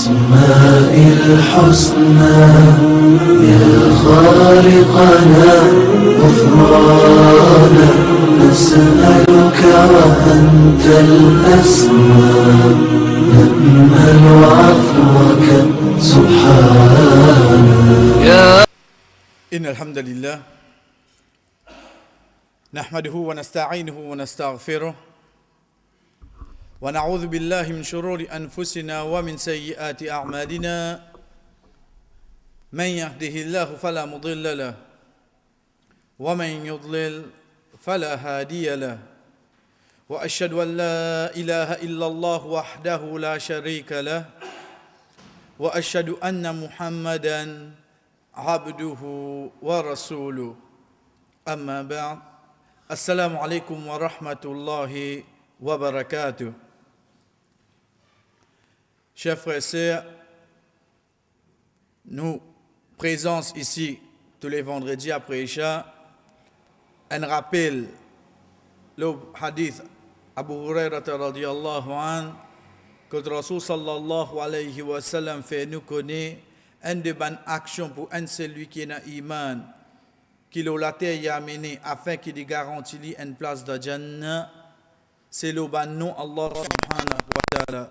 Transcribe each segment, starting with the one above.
الأسماء الحسنى يا خالقنا غفرانا نسألك وأنت الأسمى نأمل عفوك سبحانا. إن الحمد لله نحمده ونستعينه ونستغفره ونعوذ بالله من شرور أنفسنا ومن سيئات أعمالنا من يهده الله فلا مضل له ومن يضلل فلا هادي له وأشهد أن لا إله إلا الله وحده لا شريك له وأشهد أن محمدًا عبده ورسوله أما بعد السلام عليكم ورحمة الله وبركاته. Chers frères et sœurs, nous présents ici tous les vendredis après Isha un rappel le hadith Abu Hurairah radiyallahu anhu que le Rasul sallallahu alayhi wa sallam fait nous connaître une de bonnes actions pour un celui qui est dans l'iman, qui l'a terre a mené afin qu'il garantit une place de Jannah, c'est le bon nom Allah subhanahu wa ta'ala.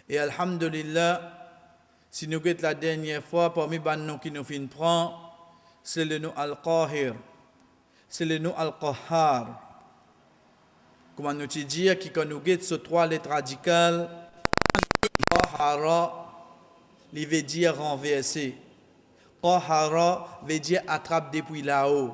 Et alhamdulillah, si nous guettons la dernière fois, parmi les bons noms qui nous fin prend, c'est le nom Al-Qahir, c'est le nom Al-Qahhar. Comment nous dire qui quand nous guettons ces trois lettres radicales, Qahara, il veut dire renverser. Qahara veut dire attraper depuis là-haut.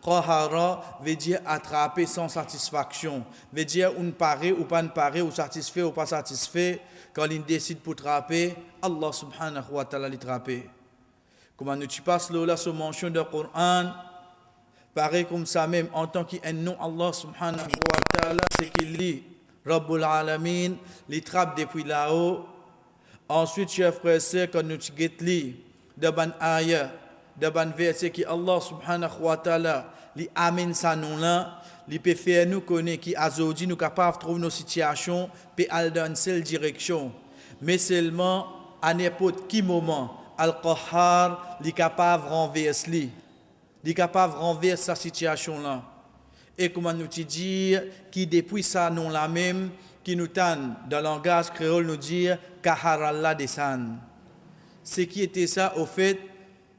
Qahara veut dire attraper sans satisfaction. Veut dire on paraît ou pas paraît, ou satisfait ou pas satisfait. Quand il décide pour trapper, Allah subhanahu wa ta'ala les trapper. Comment nous tu passes là sur mention du Coran, pareil comme ça même en tant qu'un nom Allah subhanahu wa ta'ala, c'est qu'il lit Rabbul Alamin, les trappe depuis là-haut. Ensuite, chers frères et sœurs, quand nous lis de ban ayah, de ban verset qui Allah subhanahu wa ta'ala li amène ça nous là, li peut faire nous connaître qui aujourd'hui nous capables trouver nos situations, peut aller dans une seule direction, mais seulement à n'importe quel moment, Al-Qahhar li capable renverser li capable renverser sa situation là. Et comment nous dire qui depuis ça nous la même qui nous tente dans le langage créole nous dire Kaharallah descend. Ce qui était ça au fait,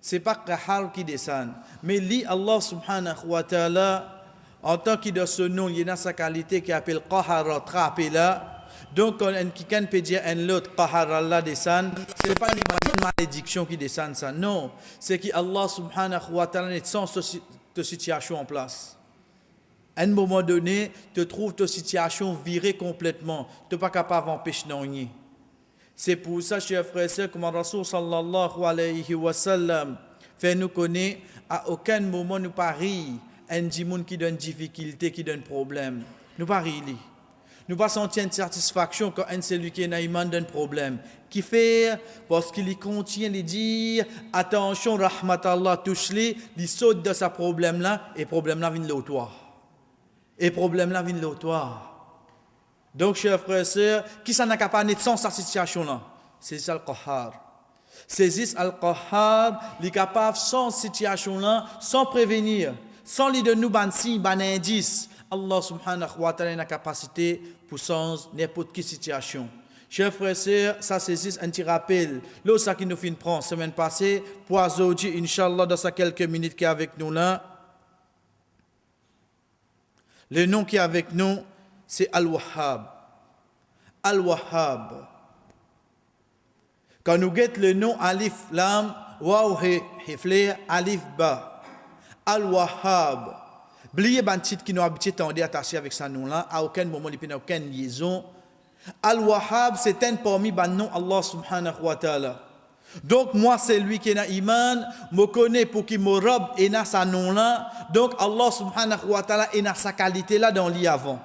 c'est pas Kahar qui descend, mais li Allah subhanahu wa ta'ala en tant que de ce nom, il y a sa qualité qui appelle Qahara trapé là. Donc quand quelqu'un peut dire un autre Qaharallah descend, c'est pas une malédiction qui descend ça, non, c'est que Allah subhanahu wa ta'ala est sans cette situation en place. À un moment donné, tu trouves ta situation virée complètement. Tu n'es pas capable d'empêcher rien. C'est pour ça, chers frères et sœurs, comme le Rasul sallallahu alayhi wa sallam fait nous connaître, à aucun moment nous parie un djimoun qui donne difficulté, qui donne problème. Nous parie. Nous pas sentir une satisfaction quand un celui qui est naïman donne problème. Qui fait parce qu'il contient les dire attention, rahmatallah touche-les, il saute de ce problème là et problème là vient de toi. Et problème là vient de toi. Donc, chers frères et sœurs, qui s'en a capable de sans cette situation-là? C'est Al-Qahhar. Saisis Al-Qahhar, il est capable sans situation-là, sans prévenir, sans lui donner un signe, un indice. Allah subhanahu wa ta'ala a la capacité pour sans n'importe quelle situation. Chers frères et sœurs, ça saisit un petit rappel. L'autre, ça qui nous fin prendre semaine passée, pour aujourd'hui, Inch'Allah, dans ces quelques minutes qui est avec nous là. Le nom qui est avec nous, c'est Al-Wahhab. Al-Wahhab. Quand nous guettons le nom Alif Lam, Waw Hifle, Alif Ba. Al-Wahhab. Bliez ban titre qui nous habitué à attaché avec ce nom-là, à aucun moment il n'y a aucune liaison. Al-Wahhab, c'est un parmi ban nom Allah subhanahu wa ta'ala. Donc moi c'est lui qui est dans iman, me connaît pour qu'il me robe et dans sa nom là. Donc Allah subhanahu wa ta'ala est dans sa qualité là dans l'avant.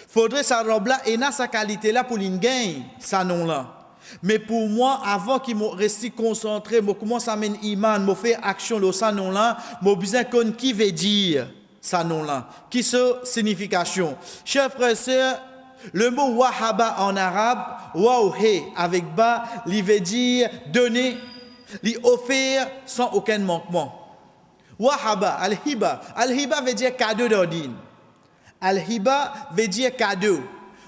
Faudrait sa robe là et dans sa qualité là pour qu'il gagne sa nom là. Mais pour moi avant qu'il me reste concentré, me commence à mener iman, me faire action de sa nom là, me besoin qu'on qui veut dire sa nom là, qui sa signification. Chers frères et sœurs, le mot wahaba en arabe, wauhe avec ba, il veut dire donner, lui offrir sans aucun manquement. Wahaba, al-hiba. Al-hiba veut dire cadeau d'ordine. Al-hiba veut dire cadeau.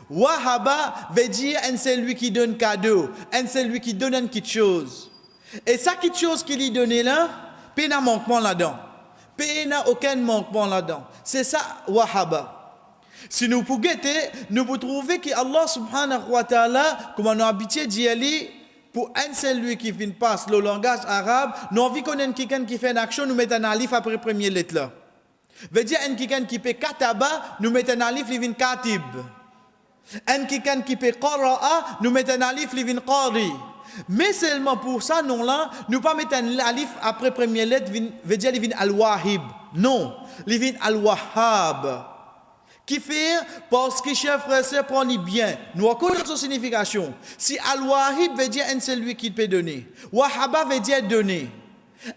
Wahaba veut dire c'est lui qui donne cadeau, c'est lui qui donne quelque chose. Et ça quelque chose qu'il lui donne là, il n'y a pas manquement là-dedans. Il n'y a aucun manquement là-dedans. C'est ça wahaba. Si nous pouvons guetter, nous pouvons trouver que Allah subhanahu wa ta'ala, comme on a habitué d'y aller, pour un seul lui qui vient passe le langage arabe, nous avons vu qu'on a quelqu'un qui fait une action, nous mettons un alif après la première lettre là. Veut dire un quelqu'un qui fait kataba, nous mettons un alif, il vient katib. Un quelqu'un qui fait qara'a, nous mettons un alif, il vient qari. Mais seulement pour ça, non là, nous pas mettre un alif après la première lettre, veut dire il vient al-wahib. Non, il vient al-wahhab. Qui fait parce que chef frère sœur prend bien. Nous connaissons son signification. Si al-wahib veut dire un seul lui qui peut donner. Wahaba veut dire donner.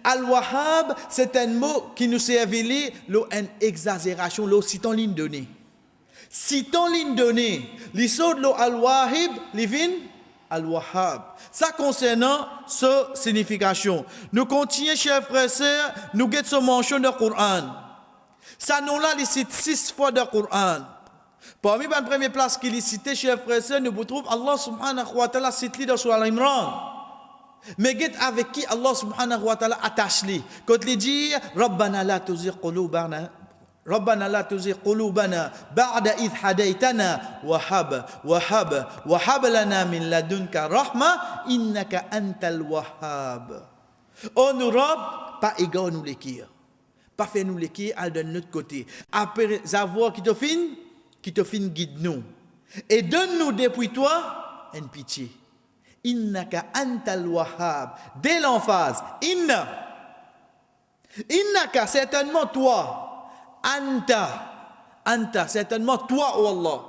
Al-wahhab c'est un mot qui nous servit une exagération là si ton ligne donnée. Si ton ligne donnée, li saute lo al-wahib, li vin al-wahhab. Ça concernant cette signification. Nous continuons chef frère sœur, nous guettons ce mention de Coran. Ça nous l'a cité 6 fois dans le Coran. Parmi les premières places qu'il cité, chers frères et sœurs, nous trouvons Allah subhanahu wa ta'ala cité dans Surah Al-Imran. Mais avec qui Allah subhanahu wa ta'ala attache lui. Quand il dit Rabbana la tuzigh qulubana ربنا لا تزغ قلوبنا بعد إذ هديتنا وهب لنا من لدنك رحمة إنك أنت الوهاب. Oh nous Rob, pas égal nous l'écrire. Pas faire nous l'écrire à de notre côté. Après avoir qui te fin guide nous. Et donne-nous depuis toi une pitié. Innaka antal wahhab. Dès l'emphase, innaka certainement toi. Anta certainement toi oh Allah.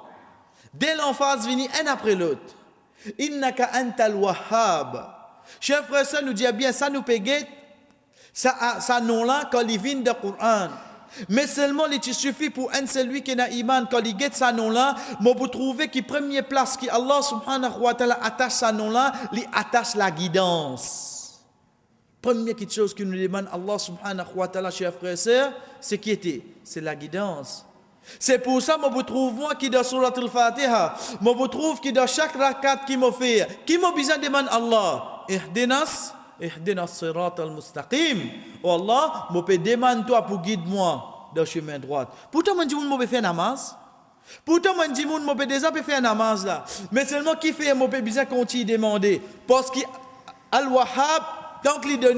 Dès l'emphase vini un après l'autre. Innaka antal wahhab. Chers frères, ça nous dit bien ça nous péguette. Ça nom-là, quand il vient du Coran. Mais seulement, il suffit pour un celui qui a iman, quand il guette ça nom-là, mais vous trouvez que première place qui Allah subhanahu wa ta'ala attache ça nom-là, il attache la guidance. Première chose que nous demande Allah subhanahu wa ta'ala, chers frères et sœurs, c'est qui était? C'est la guidance. C'est pour ça que vous trouvez qui dans Surat Al-Fatiha, vous trouvez qui dans chaque rakat qui m'a fait, qui m'a besoin de demander Allah, Ihdina sirat al-mustaqim. Oh Allah, je peux demander toi pour guider moi dans le chemin droit. Pourtant, je dis que je peux faire namaz. Pourtant, je dis que je peux déjà faire namaz là. Mais seulement qui fait, je peux bien continuer à demander. Parce que Al-Wahhab, tant qu'il donne.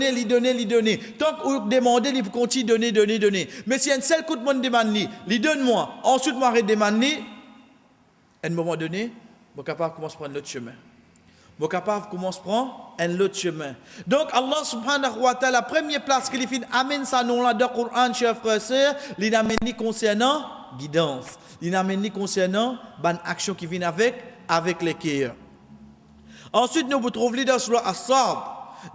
Tant qu'il demande, il continue à donner. Mais si un seul coup de monde demande, il donne moi. Ensuite, moi, je demande, à un moment donné, je suis capable de commencer à prendre l'autre chemin. Vous capable commence prendre un autre chemin. Donc Allah subhanahu wa ta'ala, la première place qu'il fait amène ça nom là dans le Coran, chers frères et sœurs, il amène concernant guidance. Il amène concernant bonne action qui vient avec les cœurs. Ensuite nous vous trouvons dans surah As-Sad.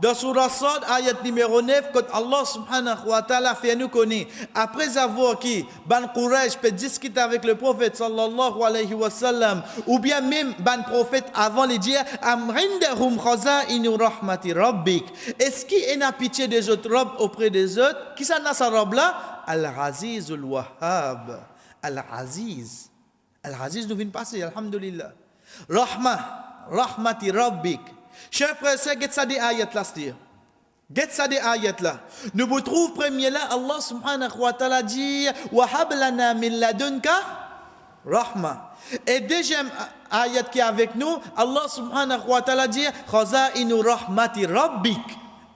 Dans surah As-Sad, ayat numéro 9, quand Allah subhanahu wa ta'ala fait nous connaître, après avoir qui, Ban Quraysh peut discuter avec le prophète sallallahu alayhi wa sallam, ou bien même Ban prophète avant les dire, Amrindahum khaza'inu rahmati rabbik. Est-ce qu'il y a pitié des autres robes auprès des autres? Qui ça n'a sa robe là? Al-Aziz al-Wahhab. Al-Aziz. Al-Aziz nous vient de passer, alhamdulillah. Rahmati rabbik. Chers frères et sœurs, get ça des ayats là, c'est-à-dire. Get ça des ayats là. Nous vous trouvons premier là, Allah subhanahu wa ta'ala dit wa hab lana min ladunka rahma. Et deuxième ayat qui est avec nous, Allah subhanahu wa ta'ala dit khaza'inu rahmati rabbik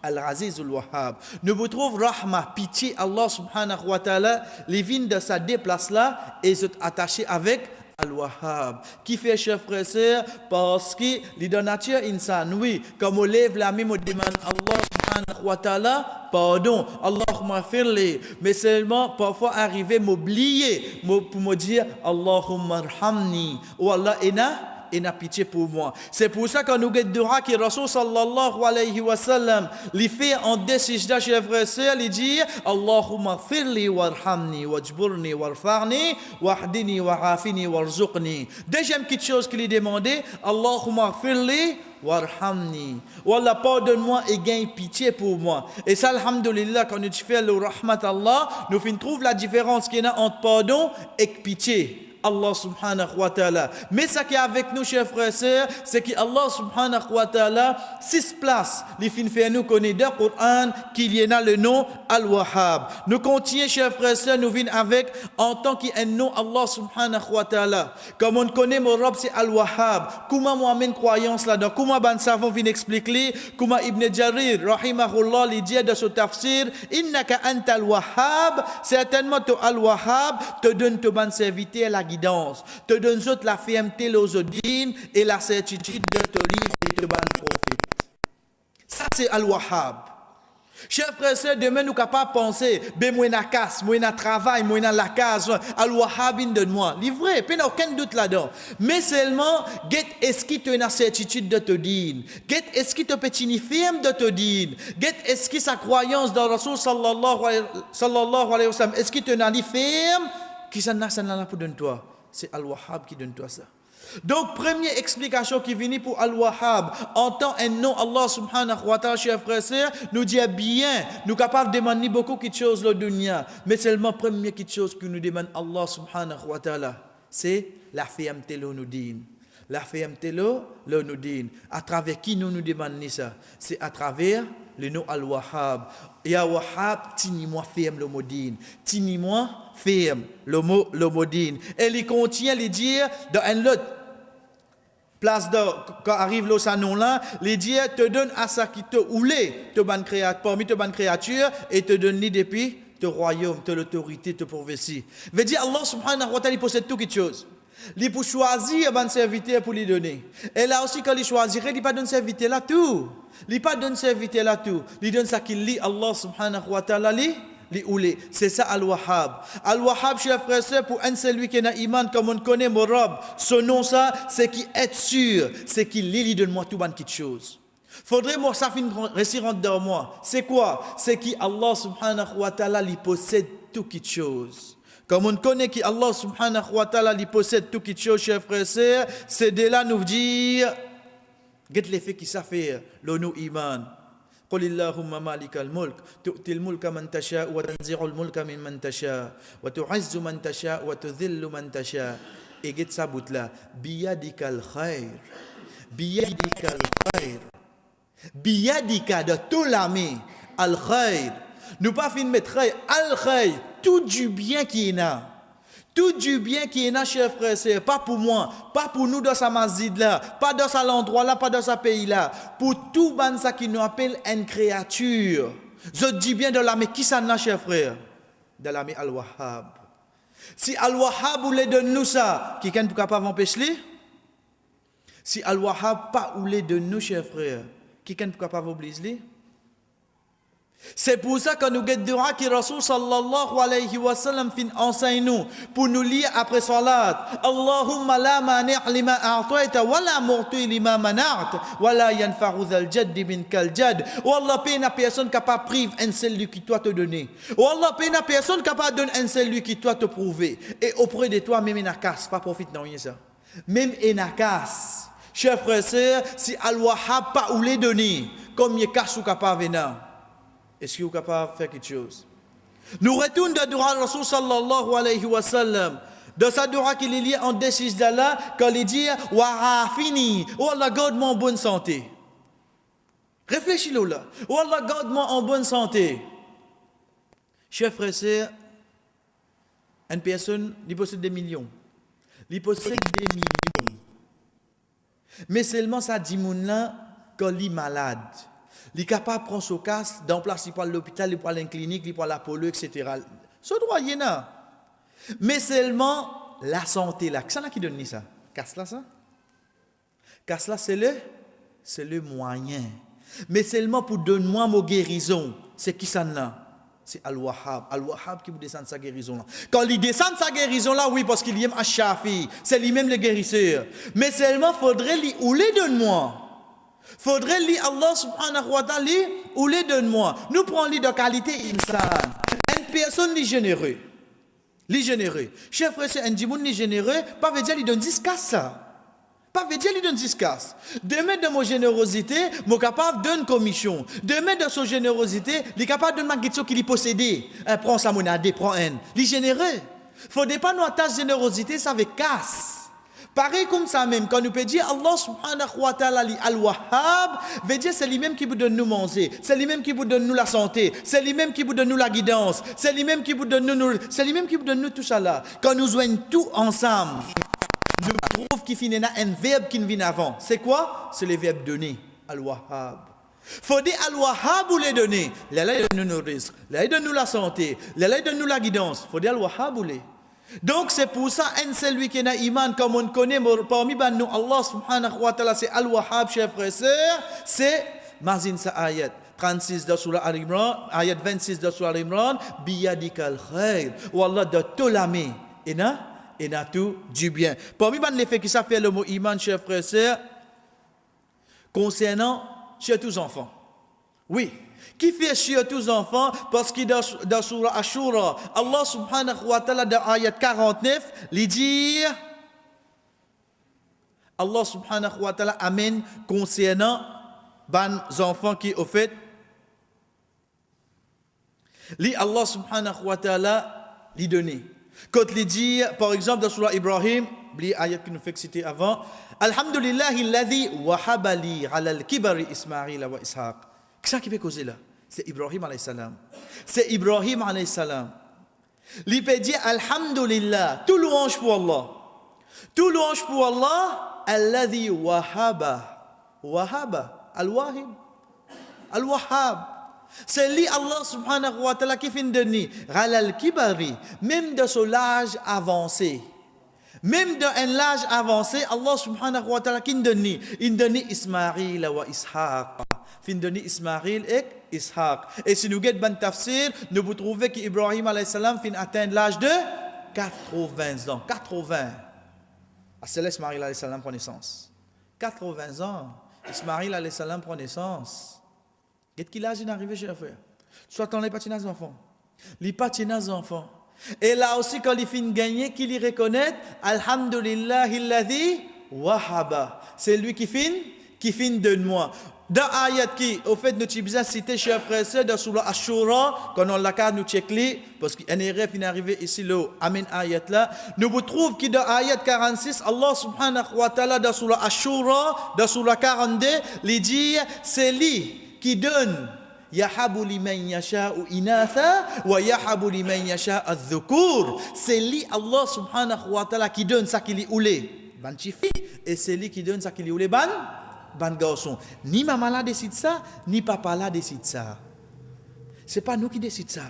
al-aziz al-wahhab. Nous vous trouvons rahma, pitié, Allah subhanahu wa ta'ala, les vignes de sa déplace là et sont attachés avec Al-Wahhab, qui fait chers frères et sœurs, parce que les donateurs insan, oui, comme on lève la main, on demande Allah subhanahu wa ta'ala, pardon, Allahumma firli, mais seulement parfois arriver m'oublier, pour me dire Allahumma arhamni, ou Allah et n'a pitié pour moi. C'est pour ça que nous avons dura que Rasul sallallahu alayhi wa sallam, il fait en deux sujdas, chers frères et sœurs, il dit Allahumma firli warhamni wajburni warfa'ni wahdini wa'afini warzuqni. Deuxième petite chose qu'il lui demandait, Allahumma firli warhamni. Wallah, pardonne-moi et gagne pitié pour moi. Et ça, alhamdulillah, quand nous faisons le rahmat Allah, nous trouvons la différence qu'il y a entre pardon et pitié. Allah subhanahu wa ta'ala. Mais ce qui est avec nous, chers frères et sœurs, c'est qu'Allah subhanahu wa ta'ala, 6 places, les fins fait nous connaître dans le Coran, qu'il y en a le nom Al-Wahhab. Nous continuons, chers frères et sœurs, nous venons avec, en tant qu'un nom Allah subhanahu wa ta'ala. Comme on connaît mon Rabb, c'est Al-Wahhab. Comment moi amène croyance là-dedans? Comment ben savant vient expliquer? Comment Ibn Jarir, rahimahullah, il dit de ce tafsir, Innaka anta Al-Wahhab, certainement to Al-Wahhab te donne te ban serviteur la guidance, te donne la fermeté, l'osodine et la certitude de te livre et te ban prophète. Ça c'est Al-Wahhab. Chers frères et sœurs, demain nous sommes capables de penser, ben moi na casse, moi na travail, moi na la case, Al-Wahhab donne-moi. C'est vrai, il n'y a aucun doute là-dedans. Mais seulement, est-ce qu'il te a une certitude de te dire? Est-ce qu'il te petit ferme de te dire? Est-ce que sa croyance dans Rasul sallallahu alayhi wa sallam, est-ce qu'il te a une ferme? Qui ça n'a pour donner toi? C'est Al-Wahhab qui donne toi ça. Donc, première explication qui vient pour Al-Wahhab, en tant un nom Allah subhanahu wa ta'ala, chers frères et sœurs, nous dit bien, nous sommes capables de demander beaucoup de choses dans le dunya, mais seulement première chose que nous demande Allah subhanahu wa ta'ala, c'est la fermeté de nous dit. La fermeté de nous dit. À travers qui nous demandons ça? C'est à travers le nom Al-Wahhab. Ya Wahhab, tini-moi ferme le mot din. Tini-moi ferme le mot din. Et il contient les dire dans un autre place quand arrive le nom là, les dire te donne à ça qui te oulé, te ban créature, parmi te ban créature, et te donne ni depuis te royaume, te l'autorité, te prophétie. Veut dire Allah subhanahu wa ta'ala, il possède toutes les choses. Il peut choisir un serviteur pour lui donner. Et là aussi, quand il choisirait, il ne pas donner serviteur là tout. Il ne pas donner serviteur là tout. Il donne ça qu'il lit Allah subhanahu wa ta'ala li oulé. C'est ça Al-Wahhab. Al-Wahhab, chers frères et sœurs, pour un celui qui a iman, comme on connaît mon Rabb, son nom ça, c'est qui est sûr, c'est qu'il lit, il donne-moi tout bonne chose. Faudrait moi ça finisse réussir dans moi. C'est quoi? C'est qui Allah subhanahu wa ta'ala lui possède toute chose. Comme on connaît qu'Allah subhanahu wa ta'ala lui possède toute chose, chers frères et sœurs, c'est de là nous dire, qu'est-ce l'effet qui ça fait, le nous iman. قل اللهم مالك الملك تؤتي الملك من تشاء وتنزع الملك ممن تشاء وتعز من تشاء وتذل من تشاء et get ça bout là biyadika al-khair biyadika de tout la main al-khair nous pas fin mettre al-khair tout du bien qui est là. Tout du bien qui est là, chers frères et sœurs, pas pour moi, pas pour nous dans sa masjid là, pas dans cet endroit là, pas dans ce pays là, pour tout ban ça qui nous appelle une créature. Je dis bien de l'armée, qui ça n'a, chers frères? De l'armée Al-Wahhab. Si Al-Wahhab voulait de nous ça, qui est capable d'empêcher? Si Al-Wahhab pas voulait de nous, chers frères, qui est capable d'obliger? C'est pour ça que nous guettons que Rasul sallallahu alayhi wa sallam fin enseigne nous pour nous lire après salat. Allahumma la mani' lima a'tayta wa la mu'ti lima mana'ta wa la yanfa'u dhal jaddi minkal jadd. Wallah pena personne capable prive un celui qui doit te donner. Wallah pena personne capable donner un celui qui doit te prouver. Et auprès de toi même inakas pas profite non rien ça. Même inakas. Chers frères et sœurs, si Al-Wahhab pas ou les donner comme il casse ou capable venir. Est-ce que vous êtes capable de faire quelque chose? Nous retournons de Dura Rasul sallallahu alayhi wa sallam. Dans sa Dura qu'il est lié en décise d'Allah, quand il dit Warafini, oh Allah, garde-moi en bonne santé. Réfléchis-le là. Oh Allah, garde-moi en bonne santé. Chers frères et sœurs, une personne, il possède des millions. Il possède des millions. Mais seulement ça dit là quand il est malade. Il est capable de prendre son casse, d'emplacer pour l'hôpital, pour la clinique, pour la polio, etc. Ce droit, il y en a. Mais seulement la santé, là. C'est là qui donne ça. Casse là, ça. Casse là, c'est le moyen. Mais seulement pour donner moi mon guérison. C'est qui ça là? c'est Al-Wahhab. Al-Wahhab qui vous descend sa guérison là. Quand il descend sa guérison là, oui, parce qu'il aime Ash-Shafi. C'est lui-même le guérisseur. Mais seulement, faudrait lui ou les donne-moi. Faudrait lui Allah subhanahu wa ta'ala ou les donne-moi. Nous prenons lui de qualité insan. Une personne li généreux. Li généreux. Chef frère, c'est un dimoun li généreux, pas veut dire lui donne 10 casses ça. Pas veut dire lui donne 10 casses. Demain de mon générosité, moi capable de donner commission. Demain de son générosité, il est capable de donner quelque chose qu'il possédé. Prends sa monnaie, prends un. Il est généreux. Faut pas nous attacher générosité, ça veut casse. Pareil comme ça même, quand nous peut dire Allah subhanahu wa ta'ala al-Wahhab, veut dire c'est lui-même qui vous donne nous manger, c'est lui-même qui vous donne nous la santé, c'est lui-même qui vous donne nous la guidance, c'est lui-même qui vous donne nous, c'est lui-même qui vous donne nous tout ça là. Quand nous joignons tout ensemble, nous trouvons qu'il finit un verbe qui vient avant. C'est quoi? C'est le verbe donner, al-Wahhab. Faut dire al-Wahhab ou les donner. Là, il donne nous risque, là, il donne nous la santé, là, il donne nous la guidance. Faut dire al-Wahhab ou les. Donc c'est pour ça, celui qui a iman, comme on connaît, parmi nous, Allah subhanahu wa ta'ala, c'est Al-Wahhab, chers frères et sœurs, c'est Mazin sa ayat 36 de Surah Al-Imran, ayat 26 de Surah Al-Imran, biyadikal khair, ou Allah de tout la main, et n'a tout du bien. Parmi les faits qui ça fait le mot iman, chers frères et sœurs, concernant chez tous enfants. Oui. Qui fait chier tous les enfants parce que dans Surah Ashura, Allah subhanahu wa ta'ala dans ayat 49, il dit Allah subhanahu wa ta'ala amène concernant les enfants qui au fait li Allah subhanahu wa ta'ala li donné. Quand il dit par exemple dans Surah Ibrahim, li ayat qui nous fait citer avant, Alhamdulillahi alladhi wahaba li ala al-kibari Ismaïl wa Ishaq. Qu'est-ce qui peut causer là? C'est Ibrahim alayhi salam. C'est Ibrahim alayhi salam. Il peut dire Alhamdulillah, tout louange pour Allah. Tout louange pour Allah, alladhi wahaba. Wahaba, al-wahib. Al-wahhab. C'est lui Allah subhanahu wa ta'ala qui fait donner al kibari, même de son âge avancé. Même dans un âge avancé, Allah subhanahu wa ta'ala qui donne Ismaïl wa Ishaq. Fin donné Ismaïl et Ishaq. Et si nous regardons ban tafsir, nous vous trouvez qu'Ibrahim alayhi salam fin atteindre l'âge de 80 ans. 80. C'est là Ismaïl alayhi salam prend naissance. 80 ans. Ismaïl alayhi salam prend naissance. Qu'est-ce qu'il a arrivé chez le frère? Soit on les patinage des enfants. Les patinage des enfants. Et là aussi, quand il finit gagner, qu'il y reconnaît, Alhamdulillahi alladhi wahaba. C'est lui qui finit de moi. Dans ayat qui, au fait, nous avons cité chez frère dans Surah Ashura, quand on l'a carte, nous checkons, parce qu'un erreur est arrivé ici, le Amen ayat là, nous vous trouvons que dans ayat 46, Allah subhanahu wa ta'ala, dans Surah Ashura, dans Surah 42, il dit, c'est lui qui donne, yahabu liman yasha'u inatha, wa yahabu liman yasha'u adh-dhukur. C'est lui, Allah subhanahu wa ta'ala, qui donne ça qu'il y oulé, ban chifi, et c'est lui qui donne ça qu'il y oulé, ban garçon. Ni maman là décide ça, ni papa là décide ça. C'est pas nous qui décide ça.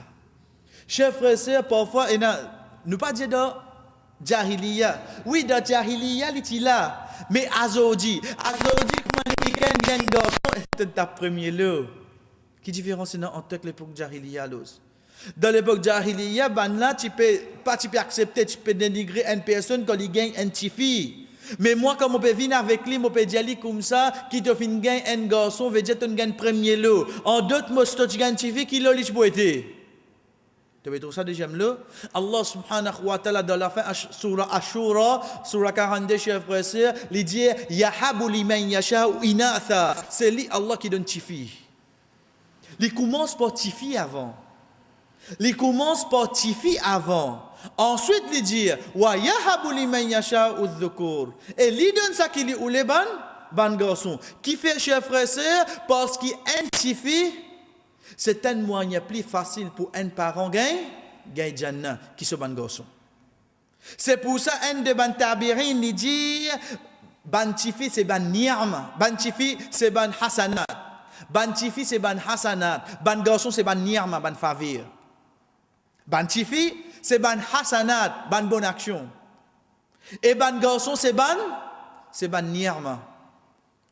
Chers frères et sœurs, parfois, nous pas dire dans Jahiliya. Oui, dans Jahiliya, il est là. Mais Azodi, comment les week-ends, garçon, c'est ta première lot. Qui différence entre l'époque Jahiliya et dans l'époque Jahiliya, là, tu peux accepter, tu peux dénigrer une personne quand il gagne un petit fille. Mais moi, quand je peux venir avec lui, je peux dire comme ça, qui te fait gagner un garçon, veut dire que tu gagnes premier lot. En d'autres mots, si tu gagnes un TV, qui l'a pour été. Tu veux trouver ça deuxième lot? Allah subhanahu wa ta'ala, dans la fin, Surah Ashura, Surah 42, chers frères et sœurs, il dit, Yahabu liman yasha'u inatha. C'est lui, Allah, qui donne Tifi. Il commence par Tifi avant. Il commence par Tifi avant. Ensuite, il dit, wa yahabu liman yasha'u adh-dhukur. Et il donne ça qu'il est ou les ban garçon. Qui fait, chers frères et sœurs, parce qu'il identifie, c'est un moyen plus facile pour un parent gagner Jannah qui se ban garçon. C'est pour ça, un de ban tabirin, il dit, ban tifi c'est ban ni'ma, ban tifi c'est ban hasanat, ban tifi c'est ban hasanat, ban garçon c'est ban ni'ma, ban favir. Ban tifi c'est ban hasanat, ban bonne action. Et ban garçon c'est ban ni'ma.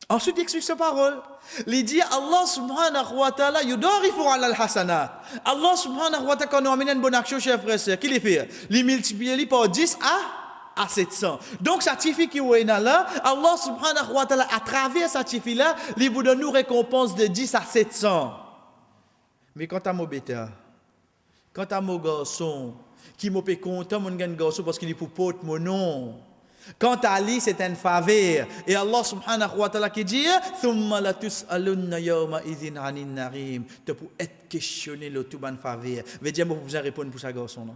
Ensuite, il explique sa parole. Il dit Allah subhanahu wa ta'ala yudarifu ala al-hasanat. Allah subhanahu wa ta'ala, quand on amène une bonne action, chers frères et sœurs, qu'il fait? Il multiplie par 10 à 700. Donc, ça signifie qu'il y a là, Allah subhanahu wa ta'ala, à travers ça signifie là, il vous donne une récompense de 10 à 700. Mais quant à mon bêta, quant à mon garçon, qui m'a fait content, mon garçon, parce qu'il est pour porter mon nom. Quant à lui, c'est une faveur. Et Allah subhanahu wa ta'ala qui dit Thumma la tus'alunna yawma idhin 'anil narim. Tu pour être questionné le tout bonne faveur. Veut dire moi vous répondre pour ça garçon là.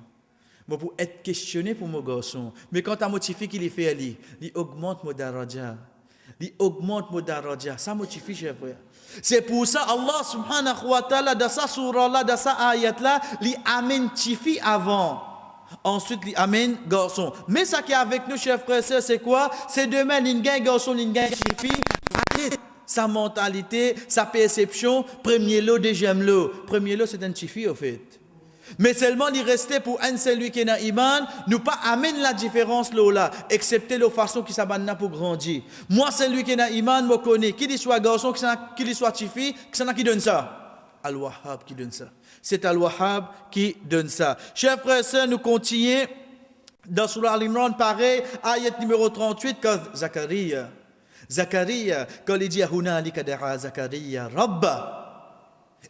Moi pour être questionné pour mon garçon. Mais quand à motivé qu'il fait lui, il augmente mon daraja. Il augmente mon daraja. Ça motive cher frère. C'est pour ça Allah subhanahu wa ta'ala dans sa surah là, dans sa ayat là, il amène tifi avant. Ensuite, il amène garçon. Mais ça qui est avec nous, chers frères et sœurs, c'est quoi? C'est demain, il y a un garçon, il y a une fille. Arrête sa mentalité, sa perception. Premier lot, deuxième lot. Premier lot, c'est un chifi, au fait. Mais seulement, il restait pour un celui qui est dans l'iman, nous pas amène la différence là, excepté la façon qui s'abandonne pour grandir. Moi, celui qui est dans l'iman, me connaît. Qu'il soit garçon, qu'il soit chifi, qui donne ça? Al-Wahhab qui donne ça. C'est Al-Wahhab qui donne ça. Chers frères et sœurs, nous continuons dans Surah Al-Imran, pareil, ayat numéro 38, quand Zacharia, quand il dit Hunalika da'a Zacharia Rabba.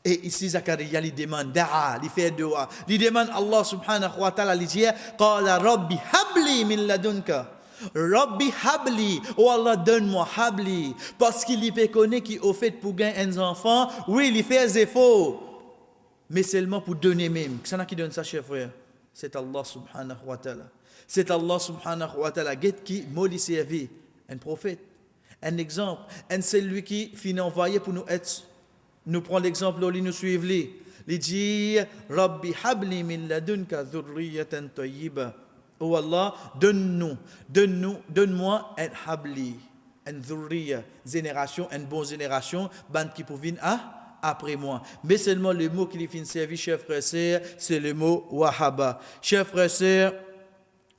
Et ici, Zacharia, il demande da'a, il fait dua. Il demande Allah subhanahu wa ta'ala, il dit Qala Rabbi habli min ladunka. Rabbi habli, oh Allah donne-moi habli, parce qu'il peut connaître qu'il est fait pour gagner un enfant, oui il fait des efforts, mais seulement pour donner même. C'est qui donne ça, chers frères? C'est Allah subhanahu wa ta'ala. C'est Allah subhanahu wa ta'ala qui m'a servi, un prophète, un exemple, un celui qui finit envoyé pour nous être, nous prend l'exemple, nous suivre lui. Il dit Rabbi habli min ladunka dhurriyatan tayyiba. Oh Allah, donne-moi un habli, une dhurriya, génération, une bonne génération, bande qui pour venir après moi. Mais seulement le mot qui finit servir, chers frères et sœurs, c'est le mot wahaba. Chers frères et sœurs,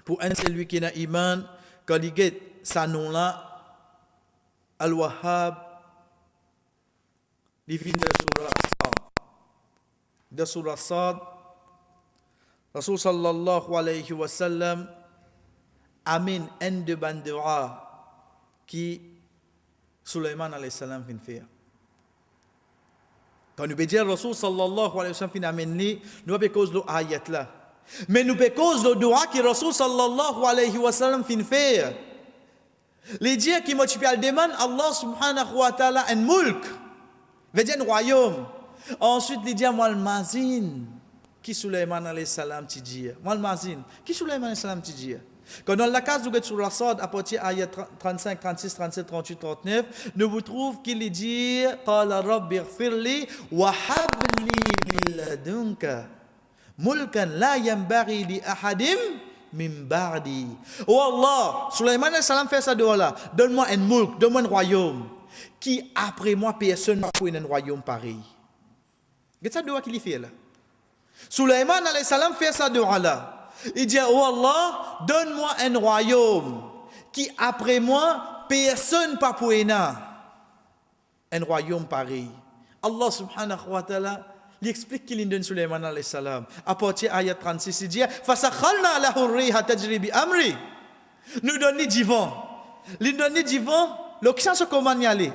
pour un celui qui est dans l'iman, quand il get sa nom là, al-wahhab, il vient de Surah Sad. Rasul sallallahu alayhi wa sallam amène un de bandera qui Sulaiman alayhi salam vient faire. Quand nous dire Rasul sallallahu alayhi wa sallam vient amener, nous avons cause de ayat là. Mais nous avons cause de dua que Rasul sallallahu alayhi wa sallam vient faire. Les dieux qui multiplient le demande Allah subhanahu wa ta'ala un mulk, veut dire un royaume. Ensuite les dieux moi le mazin. Qui Sulaiman alayhi salam ti dit? Moi le mazin. Qui Sulaiman alayhi salam ti dit? Quand dans la case de Surah Sad, à partir ayat 35, 36, 37, 38, 39, nous vous trouvons qu'il dit Qala rabbi ighfirli wa habli min ladunka mulkan la yanbaghi li ahadim min ba'di. Oh Allah, Sulaiman alayhi salam fait ça de là. Donne-moi un mulk, donne-moi un royaume qui après moi personne n'a pour un royaume pareil. Qu'est-ce que ça qu'il fait là? Sulaiman alayhi salam fait ça de là. Il dit, oh Allah, donne-moi un royaume qui après moi, personne pas pour un royaume pareil. Allah subhanahu wa ta'ala, il explique qu'il donne Sulaiman alayhi salam. À partir de ayat 36, il dit, fasakhalna lahu riha tajri bi amri. Nous donnons du vent. Nous donnons du vent, l'occasion se commande y aller.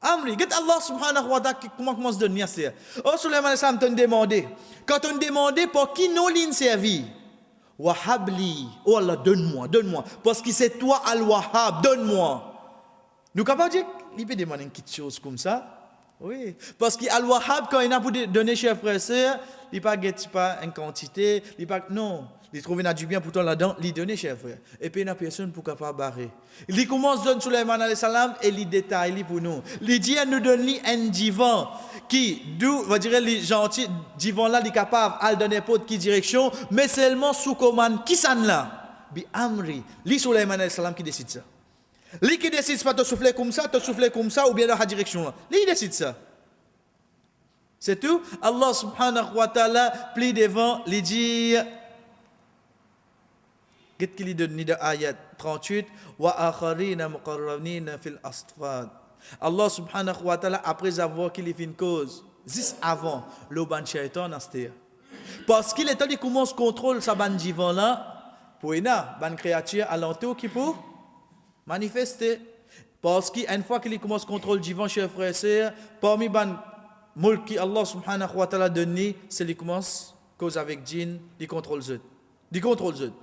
Amri, get Allah subhanahu wa ta'ala comment commence à donner ça. Oh Sulaiman alayhi salam t'a demandé. Quand on demandait pour qui nous l'in servi. Wahabli, oh Allah donne-moi. Parce que c'est toi Al-Wahhab, donne-moi. Nous capables de dire, il peut demander une petite chose comme ça. Oui, parce que Al-Wahhab quand il a pour donner chers frères et sœurs, il pas une quantité, il pas non. Il trouve du bien pourtant là-dedans, il donne, cher frère. Et puis il n'y a personne pour capable barrer. Il commence à donner Sulaiman alayhi salam et il détaille pour nous. Il dit à nous donner un divan qui, d'où, on va dire, les gentils, divan là, il est capable de donner n'importe quelle direction, mais seulement sous commande. Qui s'en là? Bi amri. Li Sulaiman alayhi salam qui décide ça. Li qui décide pas de souffler comme ça, ou bien dans la direction là. Li décide ça. C'est tout. Allah subhanahu wa ta'ala plie devant, il dit Qu'est-ce qu'il donne dans ayat 38 wa akharina muqarranina fil asfad. Allah subhanahu wa ta'ala après avoir qu'il fait une cause juste avant le ban shaitan astir. Parce qu'il est allé commence contrôle sa ban divan là pour une ban créature alentour qui pour manifester. Parce qu'une fois qu'il commence contrôle divan chers frères et sœurs, parmi ban mulk qui Allah subhanahu wa ta'ala donné, c'est qu'il commence cause avec djinn, il contrôle zut. Il contrôle zut.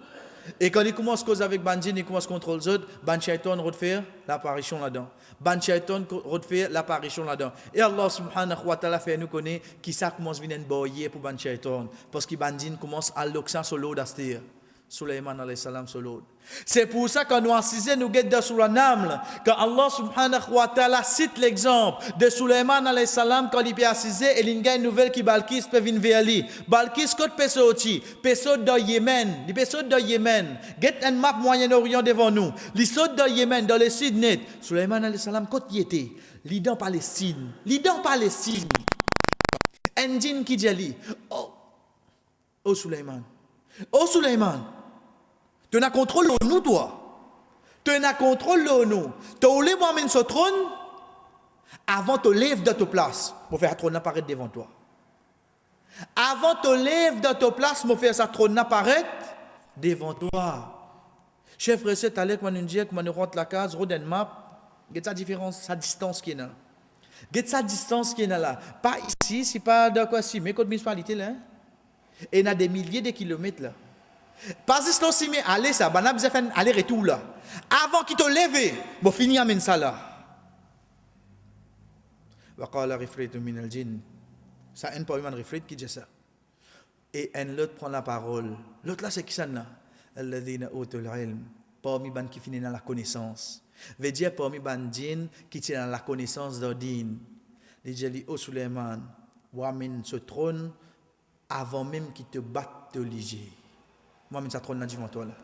Et quand il commence cause avec ban djinn, il commence contrôle zut, ban shaitan refaire l'apparition là-dedans. Ban shaitan refaire l'apparition là-dedans. Et Allah subhanahu wa ta'ala fait nous connaître qui ça commence venir boyer pour ban shaitan parce que ban djinn commence à l'oxan sur l'eau d'astir. Sulaiman alayhi salam sur l'autre. C'est pour ça quand nous assisons nous guettons sur la Naml, quand Allah subhanahu wa ta'ala cite l'exemple de Sulaiman alayhi salam quand il peut assiser et il y a une nouvelle qui Balkis peut venir vers lui. Balkis côté pesoti, pesot dans Yémen, il pesot dans Yémen. Get un map Moyen-Orient devant nous. Il saute dans Yémen dans le sud net. Sulaiman alayhi salam côté il était, il dans Palestine, il dans Palestine. Engine qui dit oh Sulaiman. Oh Sulaiman, tu as contrôle de nous, toi. Tu as contrôle de nous. Tu as voulu m'amener sur le trône avant de te lever de ta place pour faire un trône apparaître devant toi. Avant de te lever de ta place pour faire un trône apparaître devant toi. Chef frère, tu allais nous dire que nous rentre la case, roden map, quelle sa différence, sa distance qui est là. Quelle sa distance qui est là. Pas ici, c'est pas de quoi si, mais côté municipalité là. Et il y a des milliers de kilomètres là. Pas juste si mais aller ça, on a besoin de faire aller-retour là. Avant qu'il te lève, bon finir amène ça là. Wa qala rifritun min al-jinn. Ça un parmi les rifrit qui dit ça. Et un l'autre prend la parole. L'autre là c'est qui ça là? Alladhina utul ilm. Parmi ban qui finit dans la connaissance. Veut dire parmi ban djinn qui tient dans la connaissance d'ordine. Il dit oh Sulaiman, wa min ce trône avant même qu'il te batte te liger. Moi-même, ça trône là devant toi là.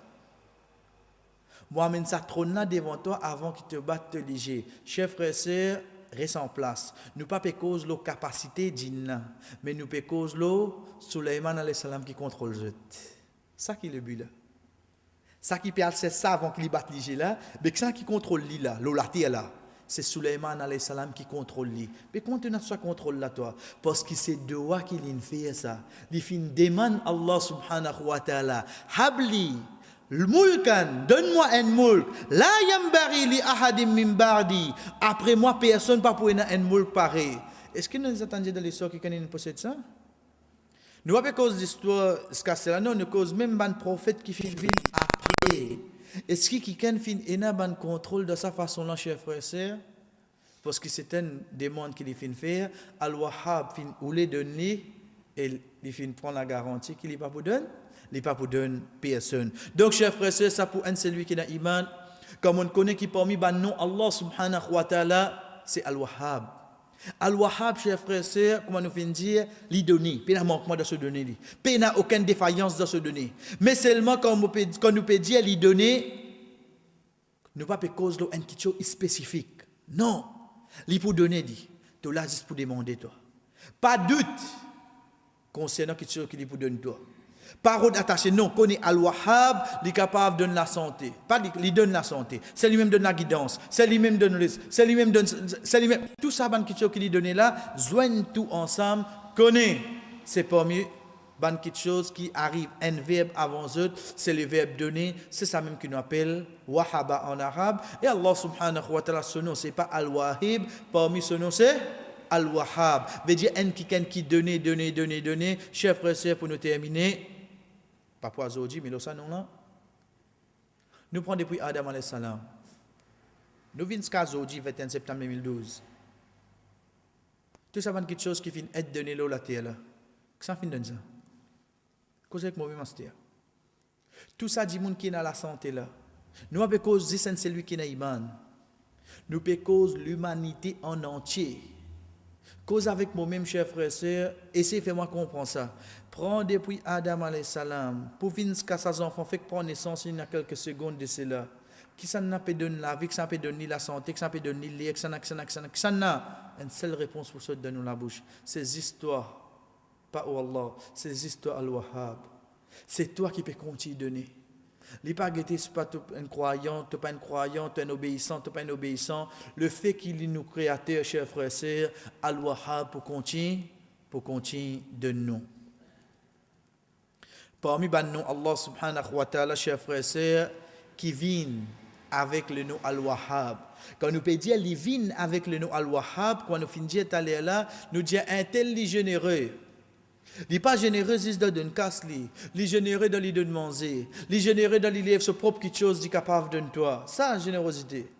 Moi-même, ça trône là devant toi avant qu'il te batte te liger. Chers frères et sœurs, reste en place. Nous pas cause la capacité d'Inna, mais nous cause l'eau Sulaiman alayhi salam qui contrôle le. Ça qui est le but là. Ça qui peut c'est ça avant qu'il batte liger là, mais ça qui contrôle lui là, l'eau la terre là. C'est Sulaiman alayhi salam qui contrôle lui. Mais quand tu as ce contrôle là toi, parce que c'est toi qui l'in fait ça. Il fin demande Allah subhanahu wa ta'ala, habli mulkan, donne-moi un mulk. La yambari li ahadim min ba'di. Après moi personne pas pour un mulk pareil. Est-ce que nous attendons de l'histoire qui connaît possède ça? Nous avons cause d'histoire ce cas là non, nous cause même un prophète qui fit après. Est-ce que quelqu'un fin ena ban contrôle de sa façon là, chers frères et sœurs? Parce que c'est une demande qu'il fin faire. Al-Wahhab fin oulé donner et il fin prendre la garantie qu'il n'est pas pour donner. Il n'est pas pour donner personne. Donc, chers frères et sœurs, ça pour un celui qui a iman. Comme on connaît qui parmi ban non Allah subhanahu wa ta'ala, c'est Al-Wahhab. Al-Wahhab, chers frères et sœurs, comment nous fait dire, lui donner, il n'y a manquement de se donner, il n'y a aucune défaillance de se donner. Mais seulement quand nous peut dire lui donner, nous ne pouvons pas cause de quelque chose spécifique. Non, lui pour donner, dit, tu es là juste pour demander toi. Pas de doute concernant quelque chose qu'il pour donner toi. Parole attachée, non, connaît Al-Wahhab, il est capable de donner la santé. Pas il donne la santé, c'est lui-même donne la guidance, c'est lui-même donne le risque, c'est lui-même donne, c'est lui-même. Tout ça, ban quelque chose qu'il lui donne là, joignent tout ensemble, connaît. C'est parmi ban quelque chose qui arrive, un verbe avant eux, c'est le verbe donner, c'est ça même qu'on appelle Wahaba en arabe. Et Allah subhanahu wa ta'ala, son nom, c'est pas Al-Wahib, parmi son nom, c'est Al-Wahhab. Veut dire un qui donner. Chers frères et sœurs, pour nous terminer, pas pour Azodi, mais ça non là. Nous prenons depuis Adam alayhi salam. Nous venons jusqu'à Azodi, 21 septembre 2012. Tout ça, c'est quelque chose qui finit être donné là, la terre là. Que ça finit de ça. Cause avec moi-même, tout ça, dit monde qui est dans la santé là. Nous avons cause de c'est celui qui est iman. Nous avons cause l'humanité en entier. Cause avec moi-même, chers frères et sœurs, essayez de faire-moi comprendre ça. Prends depuis Adam alayhi salam, pour venir jusqu'à ses enfants, fait prendre naissance il y a quelques secondes de cela. Qui ça n'a pas donné la vie, qui ça n'a pas donné la santé, qui ça n'a pas donné l'air, qui ça n'a une seule réponse pour ça de nous la bouche. Ces histoires, pas au Allah, ces histoires Al-Wahhab. C'est toi qui peux continuer à donner. Les pas guetter c'est pas un croyant, tu pas un croyant, tu un obéissant, tu pas un obéissant. Le fait qu'il est nous créateur, chers frères et sœurs, Al-Wahhab pour continuer de nous. Parmi les noms Allah subhanahu wa ta'ala, chers frères et sœurs, qui viennent avec le nom Al-Wahhab. Quand nous peut dire les viennent avec le nom Al-Wahhab, quand nous finissons d'aller là, nous disons un tel généreux. Il n'est pas généreux, il donne casse, il est généreux dans l'idée de manger, il est généreux dans l'idée de propre quelque chose qui est capable de toi. Ça, générosité.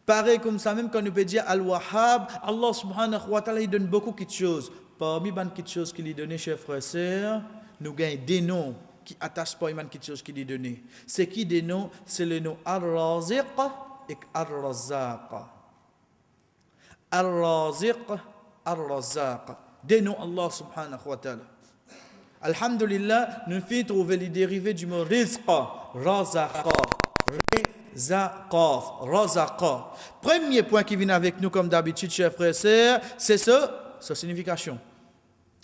Pareil comme ça, même quand nous peut dire Al-Wahhab, Allah subhanahu wa ta'ala, il donne beaucoup de choses. Parmi les petites choses qu'il lui donne, chers frères et sœurs, nous gagnons des noms qui attachent pas les petites choses qu'il lui donne. C'est qui des noms? C'est le nom Ar-Raziq et Ar-Razzaq. Ar-Raziq, Ar-Razzaq. Des noms Allah subhanahu wa ta'ala. Alhamdulillah, nous faisons trouver les dérivés du mot rizqa, razaqa, rizaqaf, razaqa. Premier point qui vient avec nous comme d'habitude, chers frères et sœurs, c'est sa signification.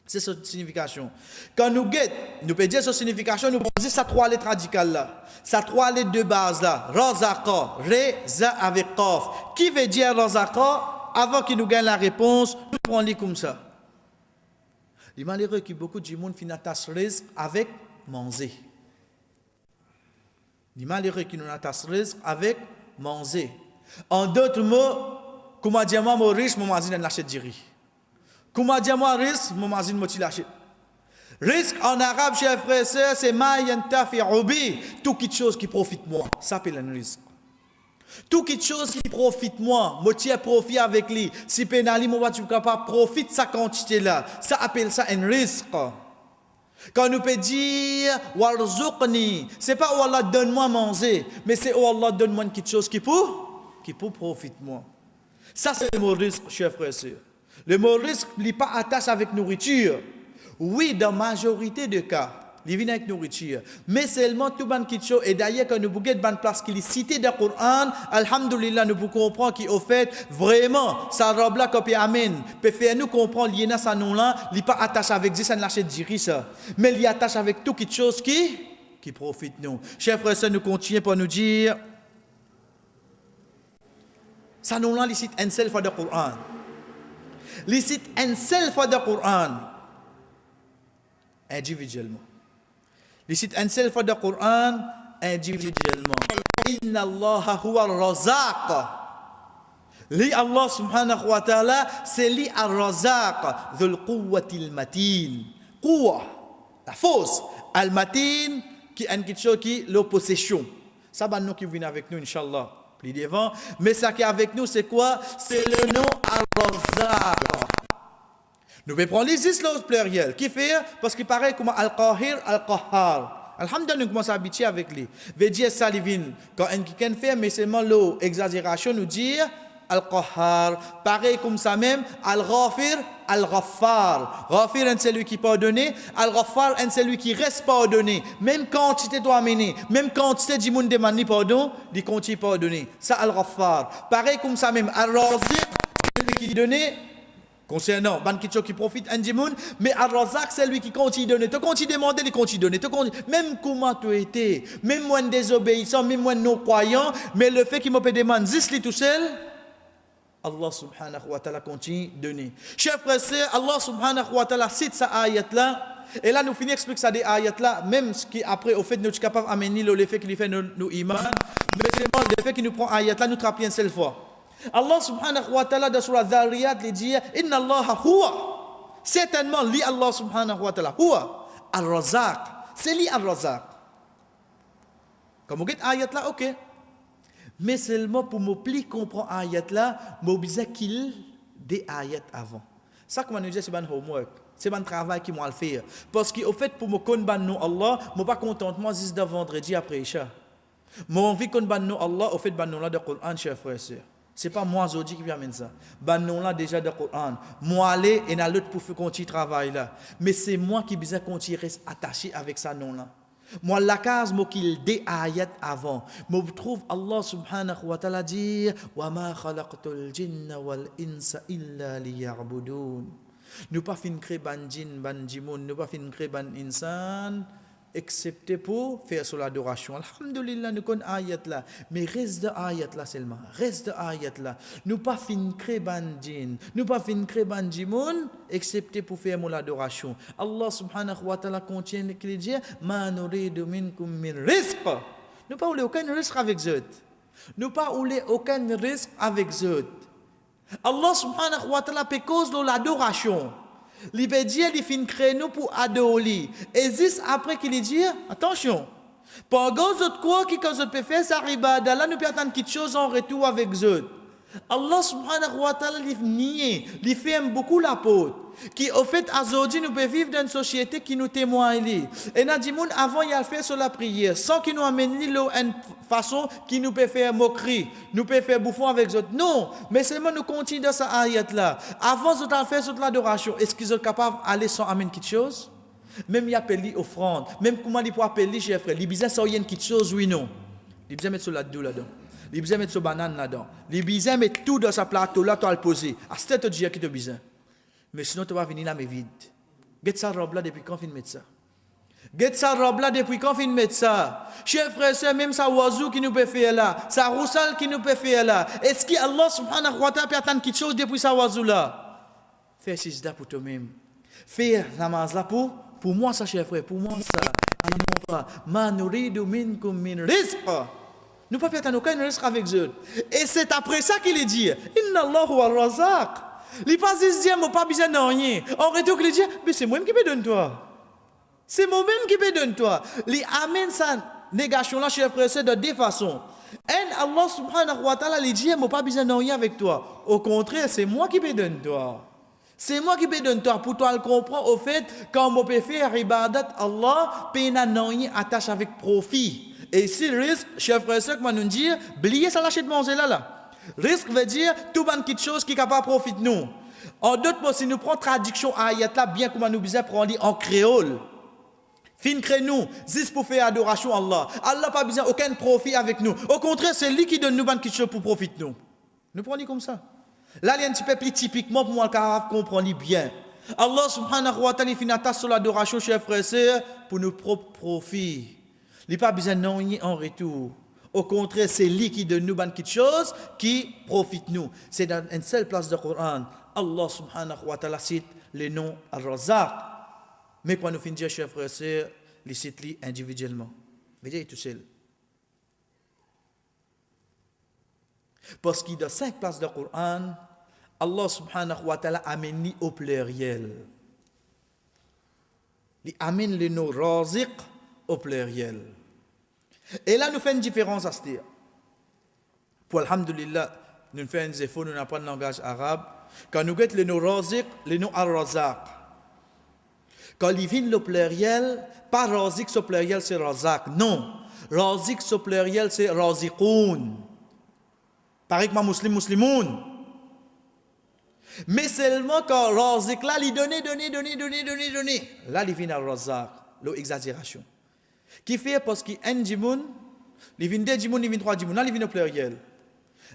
C'est sa signification. Quand nous guettons, nous pouvons dire sa signification, nous pouvons dire sa trois lettres radicales là. Sa trois lettres de base là. Razaqa, reza avec qaf. Qui veut dire razaqa? Avant qu'il nous gagne la réponse, nous prenons comme ça. Il est malheureux que beaucoup de monde finissent risque avec manger. Il est malheureux qu'ils n'attachent risque avec manger. En d'autres mots, comment dire moi riche, mon mazine n'achète du riz. Comment dire moi riche, mon mazine m'a lâché. Risque en arabe, chers frères et sœurs, c'est ma yantafi ubi, tout quelque chose qui profite moi. Ça s'appelle un risque. Tout quelque chose qui profite moi, moi tiens profit avec lui. Si pénali moi tu capable profite sa quantité là, ça appelle ça un risque. Quand nous peut dire warzuqni, c'est pas oh Allah donne-moi manger, mais c'est oh Allah donne-moi quelque chose qui pour profite moi. Ça c'est le mot risque, chers frères et sœurs. Le mot risque n'est pas attaché avec nourriture. Oui, dans la majorité des cas, il vient avec nourriture. Mais seulement tout ban kitcho. Et d'ailleurs, quand nous bouguez de ban place qu'il est cité dans le Coran, alhamdulillah, nous pouvons comprendre qu'au fait, vraiment, ça robe là, copie amen. Peut faire nous comprendre, il y a ça nom là, il n'est pas attaché avec ça, ne l'achète diri ça. Mais il y attache avec tout quelque chose qui profite nous. Chers frères et sœurs, nous continuons pour nous dire, ça nom là, il cite un seul fois dans le Coran. Il cite un seul fois dans le Coran. Individuellement. Il cite un seul fois dans le Coran individuellement. Inna Allah huwa ar-razaq. Li Allah subhanahu wa ta'ala, c'est li ar-razaq, dhul quwwati al-matin. Quwwa, la force. Al-matin, qui est quelque chose qui est l'opposition. Ça va nous qui vient avec nous, Inch'Allah. Plus devant. Mais ça qui est avec nous, c'est quoi? C'est le nom ar-razaq. Nous pouvons prendre les islas au pluriel. Qui fait? Parce qu'il paraît comme Al-Qahir, Al-Qahhar. Alhamdulillah, nous commençons à habituer avec lui. Veut dire Salivin. Quand quelqu'un fait, mais seulement l'exagération, nous dit Al-Qahhar. Pareil comme ça même, Al-Ghafir, Al-Ghaffar. Ghafir, c'est celui qui pardonne. Al-Ghaffar, c'est celui qui reste pardonné. Même quand tu dois amener, même quand tu dis monde demande pardon, il continue à pardonner. Ça, Al-Ghaffar. Pareil comme ça même, Al-Raziq, celui qui donne. Concernant ban kitcho qui profite un dimoun, mais Ar-Razaq c'est lui qui continue de donner, te continue de demander, il continue de donner, même comment tu étais, même moins désobéissant, même moins non croyant, mais le fait qu'il me peut demander zisli tout seul, Allah subhanahu wa ta'ala continue de donner. Chers frères et sœurs, Allah subhanahu wa ta'ala cite sa ayat là, et là nous finissons expliquer ça des ayat là, même ce qui après au fait nous sommes capables d'amener le fait qu'il fait nos imans, mais c'est le fait qu'il nous prend ayat là, nous trappons une seule fois. Allah subhanahu wa ta'ala dans surah Dhariyat il dit Inna Allah huwa. Certainement li Allah subhanahu wa ta'ala huwa ar-Razaq. C'est li ar-Razaq. Comme vous dites ayat là, ok. Mais seulement pour me plus comprendre ayat là, je besoin qu'il des ayat avant. Ça comme on nous dit c'est un homework. C'est un travail qui m'a le faire. Parce qu'au fait pour me connaître non Allah, je pas content moi juste de vendredi après Isha. Mon envie qu'on ban non Allah au fait ban non là de Coran chers frères et sœurs. Ce n'est pas moi aujourd'hui qui amène ça. Ben non là déjà dans le Coran. Moi aller et dans l'autre pour faire continuer travail là. Mais c'est moi qui besoin continuer rester attaché avec ça non là. Moi la case moi qu'il des ayat avant. Moi trouve Allah subhanahu wa ta'ala dire wa ma khalaqtul jinna wal insa illa liya'budun. Nous pas fin créer ban jinn ban jimoun, nous pas fin créer ban insan excepté pour faire sur l'adoration. Alhamdulillah, nous connaissons ayat là, mais reste de ayat là seulement, reste de ayat là. Nous pas fin créer bandin, nous pas fin créer bandimoun, excepté pour faire mon adoration. Allah subhanahu wa ta'ala continue de dire, ma nuridu minkum min rizq. Nous pas voulons aucun risque avec eux. Nous pas voulons aucun risque avec eux. Allah subhanahu wa ta'ala peut cause de l'adoration. Il veut dire qu'il fin créer nous pour adorer. Et juste après qu'il dit, attention, pendant que autres quoi qui quand vous peut faire ça ibada là nous peut attendre quelque chose en retour avec eux. Allah subhanahu wa ta'ala il nie, il fait beaucoup la peau. Qui au fait aujourd'hui nous pouvons vivre dans une société qui nous témoigne. Et nous dit avant il a fait sur la prière sans qu'il nous amène une façon qui nous peut faire moquerie, nous peut faire bouffon avec eux. Non, mais seulement nous continuons dans cette ayat là. Avant de faire sur l'adoration, est-ce qu'ils sont capables d'aller sans amener quelque chose? Même il appelle offrande, même comment il peut appeler chef frère, il besoin ça y a quelque chose oui non. Il besoin mettre sur la doux là-dedans. Il besoin mettre sur banane là-dedans. Il besoin mettre tout dans sa plateau là, tu as le poser. À cette heure qui te besoin. Mais sinon, tu vas venir là, mais vide. Get sa robe là depuis quand fin mettre ça? Get sa robe là depuis quand fin mettre ça? Chers frères et sœurs, même sa oiseau qui nous peut faire là, sa roussale qui nous peut faire là. Est-ce que Allah subhanahu wa ta'ala peut attendre quelque chose depuis sa oiseau là? Fais sijda pour toi-même. Fais namaz là pour moi, ça, chers frères, pour moi, ça. Et non pas. Ma nuridu minkum min rizq. Nous ne pouvons pas attendre aucun risque avec eux. Et c'est après ça qu'il est dit Inna Allahu al-Razaq. Il passe se dire, moi pas besoin de rien. En retour, il dit, mais c'est moi-même qui peux donner toi. C'est moi-même qui peux donner toi. Il amène sa négation là, chers frères, de deux façons. Et Allah subhanahu wa ta'ala, il dit, moi pas besoin de rien avec toi. Au contraire, c'est moi qui peux donner toi. C'est moi qui peux donner toi. Pour toi, le comprendre au fait, quand on peut faire ibadat Allah, peut rien attache avec profit. Et si le risque, chers frères, c'est que nous dire, oubliez ça lâcher de manger là. Risque veut dire tout ban quelque chose qui est capable de profiter de nous. En d'autres mots, si nous prenons traduction ayat là, bien comme nous besoin prendre en créole. Fin crée nous, juste pour faire adoration à Allah. Allah n'a pas besoin aucun profit avec nous. Au contraire, c'est lui qui donne nous ban quelque chose pour profiter de nous. Nous prenons comme ça. Là, il y a un petit peu plus typiquement pour moi capable de comprendre bien. Allah subhanahu wa ta'ala finit sur l'adoration, chers frères et sœurs, pour nos propres profits. Il n'a pas besoin de rien en retour. Au contraire, c'est lui qui donne nous quelque chose qui profite nous. C'est dans une seule place du Coran. Allah subhanahu wa ta'ala cite le nom Ar-Razaq. Mais quand nous finissons, chers frères et sœurs, il cite lui individuellement. Mais il est tout seul. Parce qu'il y a 5 places du Coran, Allah subhanahu wa ta'ala amène au pluriel. Il amène le nom Raziq au pluriel. Et là, nous faisons une différence à ce dire. Pour alhamdulillah, nous faisons des efforts, nous apprenons le langage arabe. Quand nous guettons le nom Raziq, le nom Ar-Razaq. Quand il vient le pluriel, pas Raziq, au pluriel, c'est Razaq. Non. Raziq, au pluriel, c'est Raziqoun. Pareil que ma muslimoun. Mais seulement quand Raziq, là, il donne. Là, il vient Ar-Razaq. L'exagération. Qui fait parce qu'il y a un djimoun, il vient 2 djimoun, il vient 3 djimoun, là il vient au pluriel.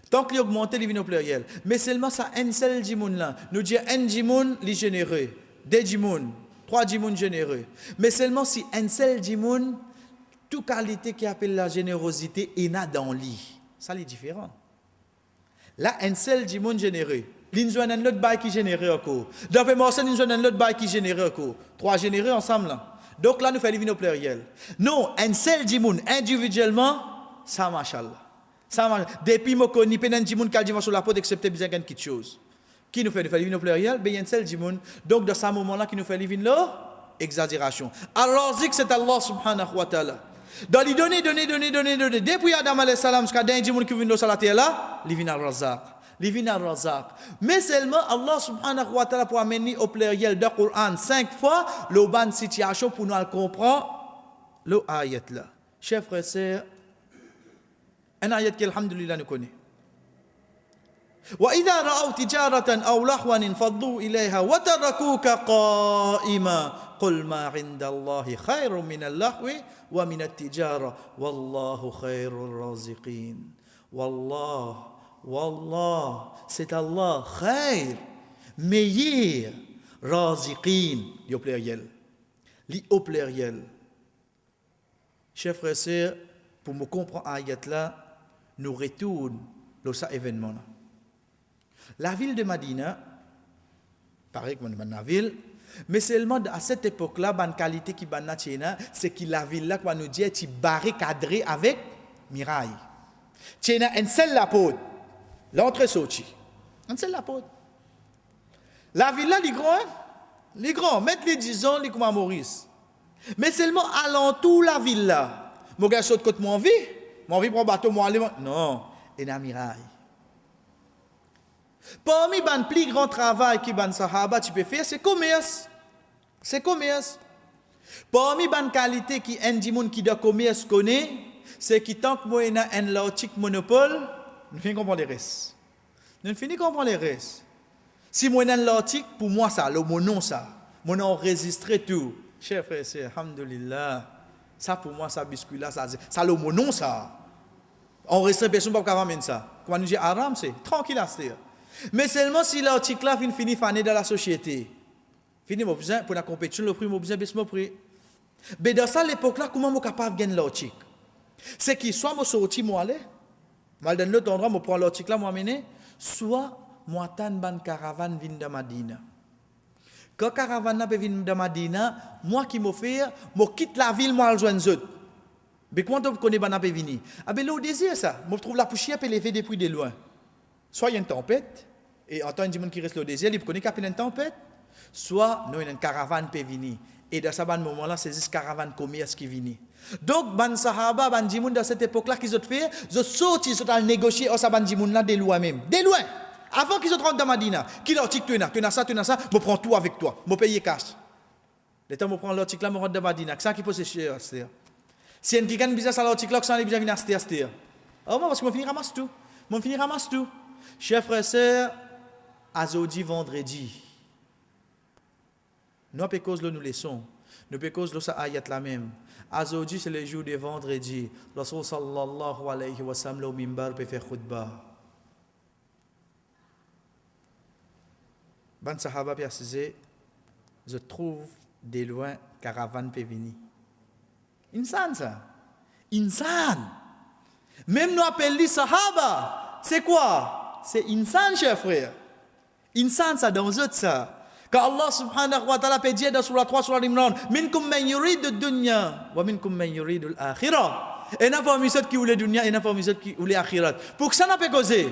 Tant qu'il augmente, il vient au pluriel. Mais seulement ça, un seul djimoun là. Nous disons un djimoun, il est généreux. 2 djimoun, 3 djimoun généreux. Mais seulement si un seul djimoun, toute qualité qui appelle la générosité, il y a dans lui. Ça c'est différent. Là, un seul djimoun généreux. Il y a un autre bail qui est généreux encore. D'après moi, il y a un autre bail qui est généreux encore. 3 généreux ensemble là. Donc là, nous faisons le pluriel. Non, un seul djimoun, individuellement, ça machallah. Ça machallah. Depuis que je connais un djimoun qui a dit sur la peau d'accepter besoin de quelque chose. Qui nous fait le pluriel? Ben, il y a un seul djimoun. Donc, dans ce moment-là, qui nous fait l'exagération. Alors, c'est Allah subhanahu wa ta'ala. Dans les données. Depuis Adam alayhi salam, jusqu'à un djimoun qui vient sur la terre là, il vient al-Razaq. Mais seulement Allah subhanahu wa ta'ala pour amener au pluriel du Coran 5 fois le ban situation pour nous comprendre le ayat là. Chers frères et sœurs, un ayat qui alhamdulillah nous connaît. وإذا رأوا تجارة أو لهوا انفضوا إليها وتركوك قائما قل ما عند الله خير من اللهو ومن التجارة والله خير الرازقين Wallah, c'est Allah, khair, meilleur, raziqin, au pluriel. Li au pluriel. Chers frères et sœurs, pour me comprendre ayat là, nous retournons dans cet événement là. La ville de Madina, pareil comme la ville, mais seulement à cette époque-là, la qualité qui est c'est que la ville là, nous dit, est barricadée avec muraille. Tu as une seule la porte, l'entrée sortie. Une seule la porte. La ville là, les grands, mettre les 10 ans, les comme à Maurice. Mais seulement alentour la ville là. Mon gars saute côté mon vie pour bateau, moi aller. Non, et la muraille. Parmi les plus grands travail qui ban sahaba tu peux faire, c'est commerce. C'est commerce. Parmi les qualités qui un monde qui doit commerce connaît, c'est qui tant que moi a un logique monopole, nous finissons comprendre les restes. Nous finissons comprendre les restes. Si moi a un logique, pour moi ça, le mon nom ça, mon nom enregistré tout. Chers frères et sœurs, alhamdulillah, ça pour moi ça biscuit là, ça le mon nom ça. Enregistré personne pas capable de ça. Quand nous dit haram c'est tranquille à dire. Mais seulement si l'article là finit fané dans la société. Fini mon besoin pour la compétition le prix mon besoin baisse mon prix. Mais dans ça l'époque là comment moi capable gagner l'article? C'est qui soit moi sorti moi aller mal dans l'autre endroit moi prend l'article là moi mener soit moi tan ban caravane vient de Madina. Quand caravane là vient de Madina, moi qui m'offre, moi quitte la ville moi rejoindre eux. Mais comment on connaît ban pas venir? Ah ben le désir ça, moi trouve la poussière peut lever depuis de loin. Soit il y a une tempête, et en tant que monde qui reste au désert, il connaît qu'il y a une tempête, soit nous, il y a une caravane qui vient. Et dans ce moment-là, c'est cette caravane commerce qui vient. Donc, ban sahaba, ban djimoun, dans cette époque-là, qu'ils ont fait, ils ont sorti, ils ont négocié, oh, ça ban djimoun là, de loin même. De loin. Avant qu'ils rentrent dans Madina. Qui l'article, tu as ça, je prends tout avec toi. Je paye cash. Le temps où je prends l'article là, je rentre dans Madina. Ça qui pose cher, c'est. Si un qui gagne business à l'article là, ça vient acheter. Oh, parce que je finis ramasse tout. Je finis ramasse tout. Chers frères et sœurs, azodi vendredi. Nous pe cause nous leçons. Nous pe cause ça ayat la même. Azodi c'est le jour de vendredi. Rasul sallallahu alayhi wa sallam le minbar peut faire khutbah. Ban sahaba persisé, je trouve de loin caravane peut venir. Insan ça. Insan. Même nous appelons sahaba. C'est quoi? C'est insan, chers frères. Insan, ça dans eux, ça. Quand Allah subhanahu wa ta'ala peut dire dans Surah 3, Surah Imran, minkum man yurid ad-dunya, wa minkum man yurid al-akhirah. Et n'a pas mis ceux qui voulaient dunya, et n'a pas mis ceux qui voulaient akhirat. Pour que ça n'a pas causé.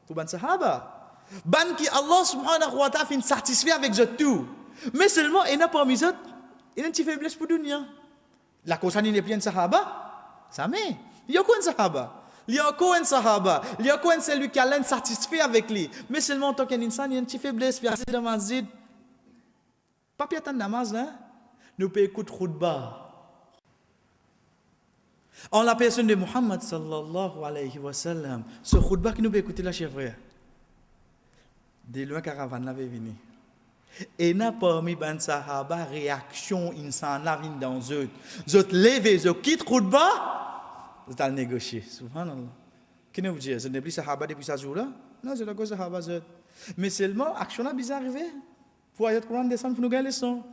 Pour ban sahaba. Ban qui Allah subhanahu wa ta'ala fin satisfait avec eux tout. Mais seulement, et n'a pas mis ceux, il y a une petite faiblesse pour dunya. La cause n'est plus un sahaba. Ça met. Il y a quoi un sahaba? Il y a encore un sahaba, il y a encore un celui qui a l'insatisfait avec lui. Mais seulement en tant qu'insan, il y a une petite faiblesse, verset de mazid. Pas bien tant namaz, hein? Nous pouvons écouter khutbah. En la personne de Muhammad sallallahu alayhi wa sallam, ce khutbah que nous pouvons écouter là, chers frères. De loin, caravane l'avait venu. Et n'a pas mis ban sahaba réaction insan la vin dans eux. Zot levé, zot quitte khutbah. Vous allez négocier. Subhanallah. Qui ne vous dit? Ce n'est plus sahaba depuis ce jour-là? Non, c'est la cause sahaba. Mais seulement, action a bizarre arrivé. Pour ayat Coran descendre pour nous gagner les sons.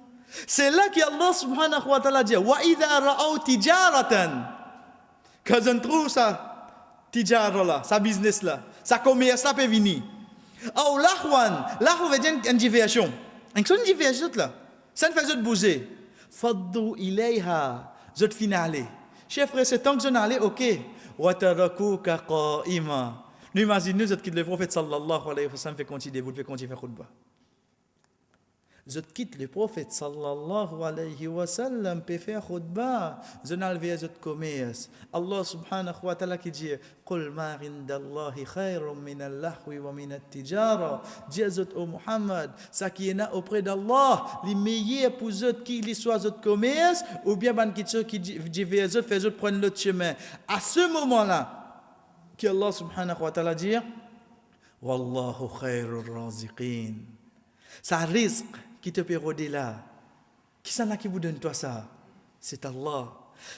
C'est là qu'Allah subhanahu wa ta'ala dit wa idha ra'aw tijaratan. Quand on trouve ça, tijara là, sa business là, sa commerce là peut venir. Ou lahwan. Lahwan veut dire une diversion. Une diversion là. Ça ne fait pas bouger. Faddu ilayha. Zot finale. Chers frères, c'est tant que je n'allais, ok. Watarakuka qa'ima. Nous imaginons que le prophète sallallahu alayhi wa sallam fait continuer, vous devez continuer à faire khutbah. Je quitte le prophète sallallahu alayhi wa sallam peut faire khutbah. Je n'alvais pas commerce. Allah subhanahu wa ta'ala qui dit Qul ma indallahi khayrun min al-lahwi wa min at-tijara. Dis au Muhammad, ça qui est là auprès d'Allah, les meilleurs pour eux qui les soit autres commerce ou bien ban qui dit vers eux fait eux prendre l'autre chemin. À ce moment-là, que Allah subhanahu wa ta'ala dit Wallahu khayrur raziqin. Ça risque qui te peut rôder là. Qui c'est là qui vous donne toi ça? C'est Allah.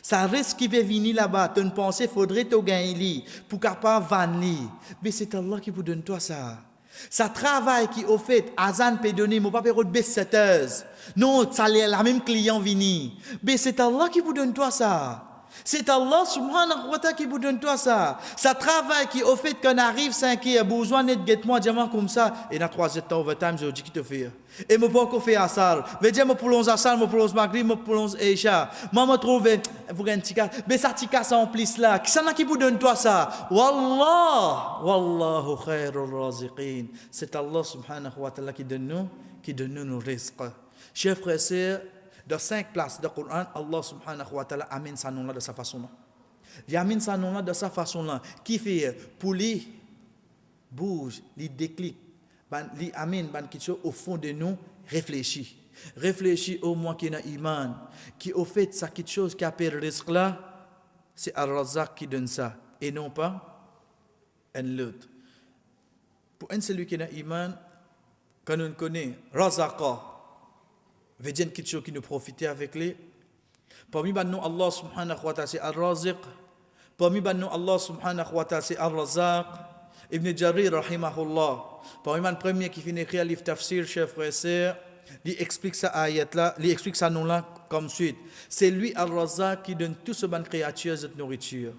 Ça risque qui peut venir là-bas. Tu ne pensais faudrait te gagner pour capable vanner. Mais c'est Allah qui vous donne toi ça. Ça travail qui au fait Azan peut donner, mon papa peut baisser 7 heures. Non, ça la même client venir. Mais c'est Allah qui vous donne toi ça. C'est Allah subhanahu wa ta'ala qui vous donne toi ça. Ça travaille qui au fait qu'on arrive 5 heures, besoin de guette-moi diamant comme ça, et dans 3 heures overtime, je dis qui te fait. Et je peux pas faire ça. Je dire, je prolonge ça, je prolonge Maghrib, je prolonge Isha. Moi, je trouve, vous avez un petit cas, mais ça, petit cas, ça en plus là. Qui c'est qui vous donne toi ça? Wallah, wallahu khairul raziqin. C'est Allah subhanahu wa ta'ala qui donne nous nos risques. Chers frères et sœurs, dans 5 places du Coran, Allah subhanahu wa ta'ala amène sa nom là de sa façon-là. Il amène sa nom là de sa façon-là. Qui fait pour lui, bouge, lui déclic, lui amène quelque chose au fond de nous, réfléchis. Réfléchis au moins qui a iman, qui au fait ça quelque chose qui appelle le risque là, c'est Al-Razak qui donne ça, et non pas un autre. Pour un celui qui a iman, quand on connaît Razaka, veut dire quelque chose qui nous profite avec lui. Parmi nous, Allah subhanahu wa ta'ala c'est Al-Raziq. Parmi nous, Allah subhanahu wa ta'ala c'est Al-Razaq. Ibn Jarir rahimahullah. Parmi le premier qui finit écrire le livre tafsir, chers frères et sœurs, il explique ça ayat là, il explique ça nom là comme suite. C'est lui Al-Razaq qui donne tout ce ban créature de nourriture.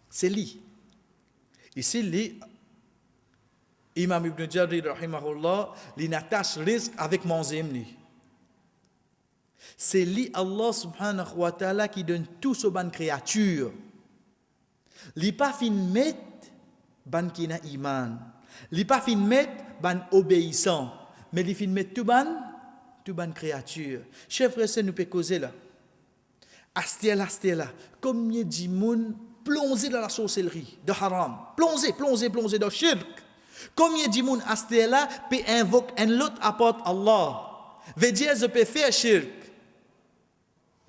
C'est lui. Ici, lui, Imam Ibn Jarir rahimahullah, il attache risque avec Manzim. C'est lui, Allah subhanahu wa ta'ala, qui donne tout ce ban créature. Il n'est pas fin mettre ban qui n'a iman. Il n'est pas fin mettre ban obéissant. Mais il fin mettre tout ban créature. Chers frères, nous pouvons causer là. Astia là. Combien de monde plongé dans la sorcellerie, de haram. Plongé dans le shirk. Combien de monde astia là peut invoquer un autre apporte Allah. Veut dire, je peux faire shirk.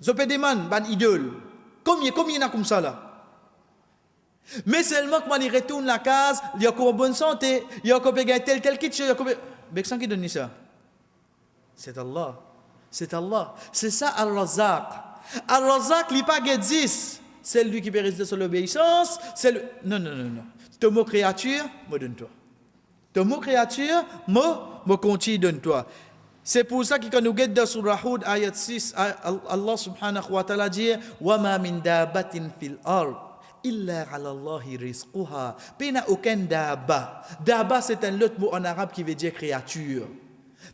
Je peux demander ban idole. Combien il y en a comme ça là? Mais seulement quand il retourne la case, il y a une bonne santé, il y a tel quelque chose, mais qui donne ça? C'est Allah. C'est ça Al-Razaq. Al-Razaq, il n'y a pas de 10. C'est lui qui peut résister sur l'obéissance. Non. Ton mot créature, me donne-toi. Ton mot créature, me continue, donne-toi. C'est pour ça que quand nous guettons dans Surah Hud, ayat 6, Allah subhanahu wa ta'ala dit wa ma min dabatin fil ard illa ala Allahi rizquha. Pena aucun daba. Daba c'est un autre mot en arabe qui veut dire créature.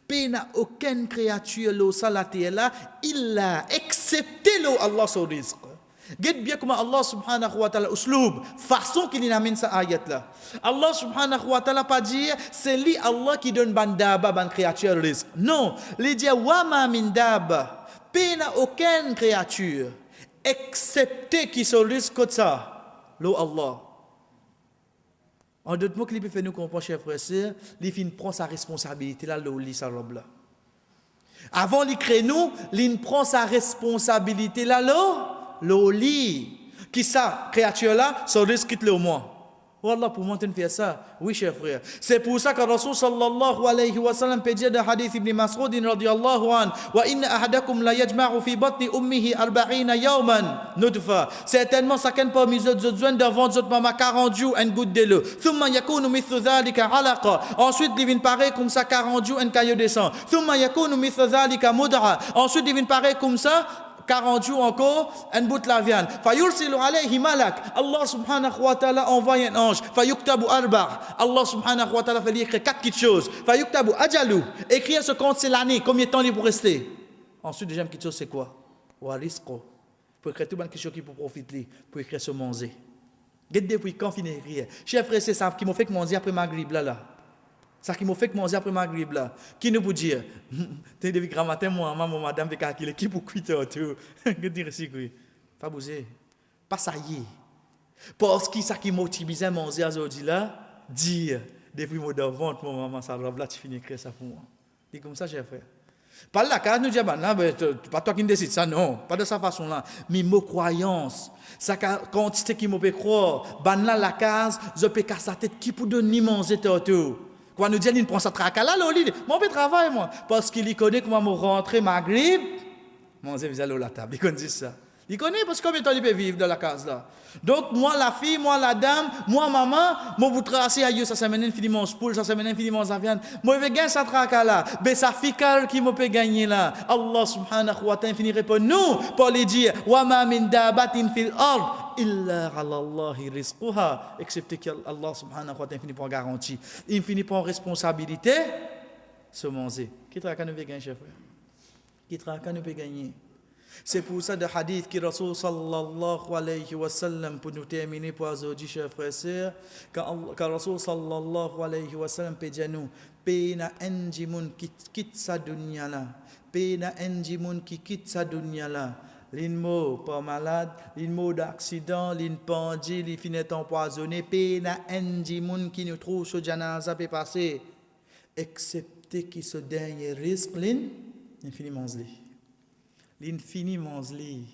Pena aucune créature lo salati là illa excepté lo Allah son rizq. Guette bien comment Allah subhanahu wa ta'ala uslub, façon qu'il amène sa ayat là. Allah subhanahu wa ta'ala pas dire c'est lui Allah qui donne ban daba ban créature risque. Non, il dit wa ma min daba, pena aucune créature excepté qui son risque comme ça. Lo Allah. En d'autres mots, qu'il peut faire nous comprendre, chers frères et sœurs, il prend sa responsabilité là, lo li sa robe là. Avant il crée nous, il prend sa responsabilité là, l'oli, qui ça, créature là, ça risque quitte le au moins. Wallah, pour moi, tu fais ça. Oui, cher frère. C'est pour ça que Rasul sallallahu alayhi wa sallam peut dire dans le hadith Ibn Mas'ud radiyallahu an, wa inna ahadakum la yajma'u fi batni ummihi 40 yawman nutfa. Certainement, chacun parmi eux besoin devant votre maman 40 jours une goutte de l'eau. Thumma yakunu mithlu dhalika alaqa. Ensuite, il vient pareil comme ça 40 jours un caillou de sang. Thumma yakunu mithlu dhalika mud'a. Ensuite, il vient pareil comme ça 40 jours encore, un bout de la viande. Fayursilu alayhi malak. Allah subhanahu wa ta'ala envoie un ange. Fayuktabu arba'. Allah subhanahu wa ta'ala fait écrire 4 petites choses. Fayuktabu ajalu. Écrire ce compte, c'est l'année. Combien de temps il pour rester? Ensuite, deuxième petite chose, c'est quoi? Warisqo. Pour écrire tout le monde quelque chose qui peut profiter, pour écrire ce manger. Guette depuis quand finir rire. Chers frères, c'est ça qui m'a fait que manger après Maghrib là. Ça qui m'a fait manger après Maghrib là. Qui nous peut dire? Tu depuis grand matin, moi, maman, madame, avec calculer qui pour quitter tout. Que dire ici, oui. Pas bouger. Pas ça y est. Parce que ça qui motive à manger aujourd'hui là, dire, depuis mon devant, mon maman, ça robe là, tu finis d'écrire ça pour moi. C'est comme ça, cher frère. Pas la case, nous disons, pas toi qui décide ça, non. Pas de cette façon-là. Mais mes croyances, ça quantité qui me peut croire, ban là la case, je peux casser sa tête, qui peut donner manger tout. Quand nous disons, il prend sa traque là, moi, je travaille, moi. Parce qu'il connaît comment me rentrer Maghrib, manger vis-à-vis la table. Il connaît ça. Il connaît parce que combien de temps il peut vivre dans la case là. Donc, moi la fille, moi la dame, moi maman, moi vous tracez à Dieu, ça c'est maintenant fini mon spoul, ça c'est maintenant fini mon avian. Moi je vais gagner ça traka là. Mais ça fical qui me peut gagner là. Allah subhanahu wa ta'ala finit répondre nous pour lui dire wa ma min dabatin fil ard illa ala Allahi rizquha, excepté qu'Allah subhanahu wa ta'ala finit pour garantie. Il finit pour responsabilité se manger. Qui traka nous peut gagner chef frère? Qui traka nous peut gagner? C'est pour ça de hadith qui Rasul sallallahu alayhi wa sallam, pour nous terminer pour aujourd'hui, chers frères et sœurs, quand Rasul sallallahu alayhi wa sallam peut dire nous, pena enji moun qui quitte sa dunya là, pena enji moun qui quitte sa dunya là, l'inmo pas malade, l'inmo d'accident, l'inpendi, l'in finit empoisonné, pena enji moun qui nous trouve sur janaza peut passer, excepté qui ce dernier risque, l'in finit manger. L'infiniment li.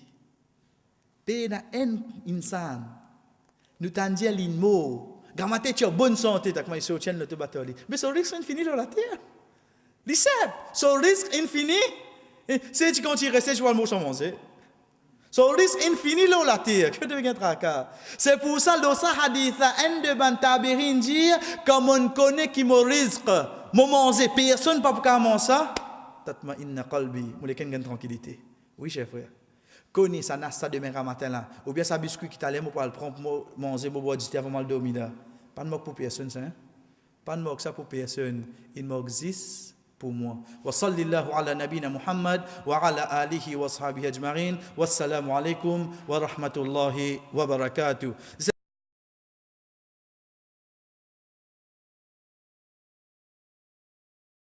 Pena en insan. Nous t'en dit l'inmo. Gamate tu as bonne santé, t'as comment il se tient le te battre. Mais ce risque infini dans la terre. L'isseb. Ce risque infini. C'est tu quand tu restes, tu vois le mot sans manger. Ce risque infini dans la terre. Que devient tracas. C'est pour ça, dans ce hadith, un de bantabirin dire, comme on connaît qui me risque, me manger, personne pas pour commencer ça. Tatma inna qalbi. Moi, les gagne tranquillité. Oui, chef frère. Connais ça nasta demain matin là. Ou bien ça biscuit qui t'allait pour le prendre pour manger pour boire du thé avant mal dormir là. Pas de moque pour personne ça. Pas de moque ça pour personne. Il m'existe pour moi. Wa sallallahu ala nabina Muhammad wa ala alihi wa sahbihi ajma'in. Wassalamu alaikum wa rahmatullahi wa barakatuh.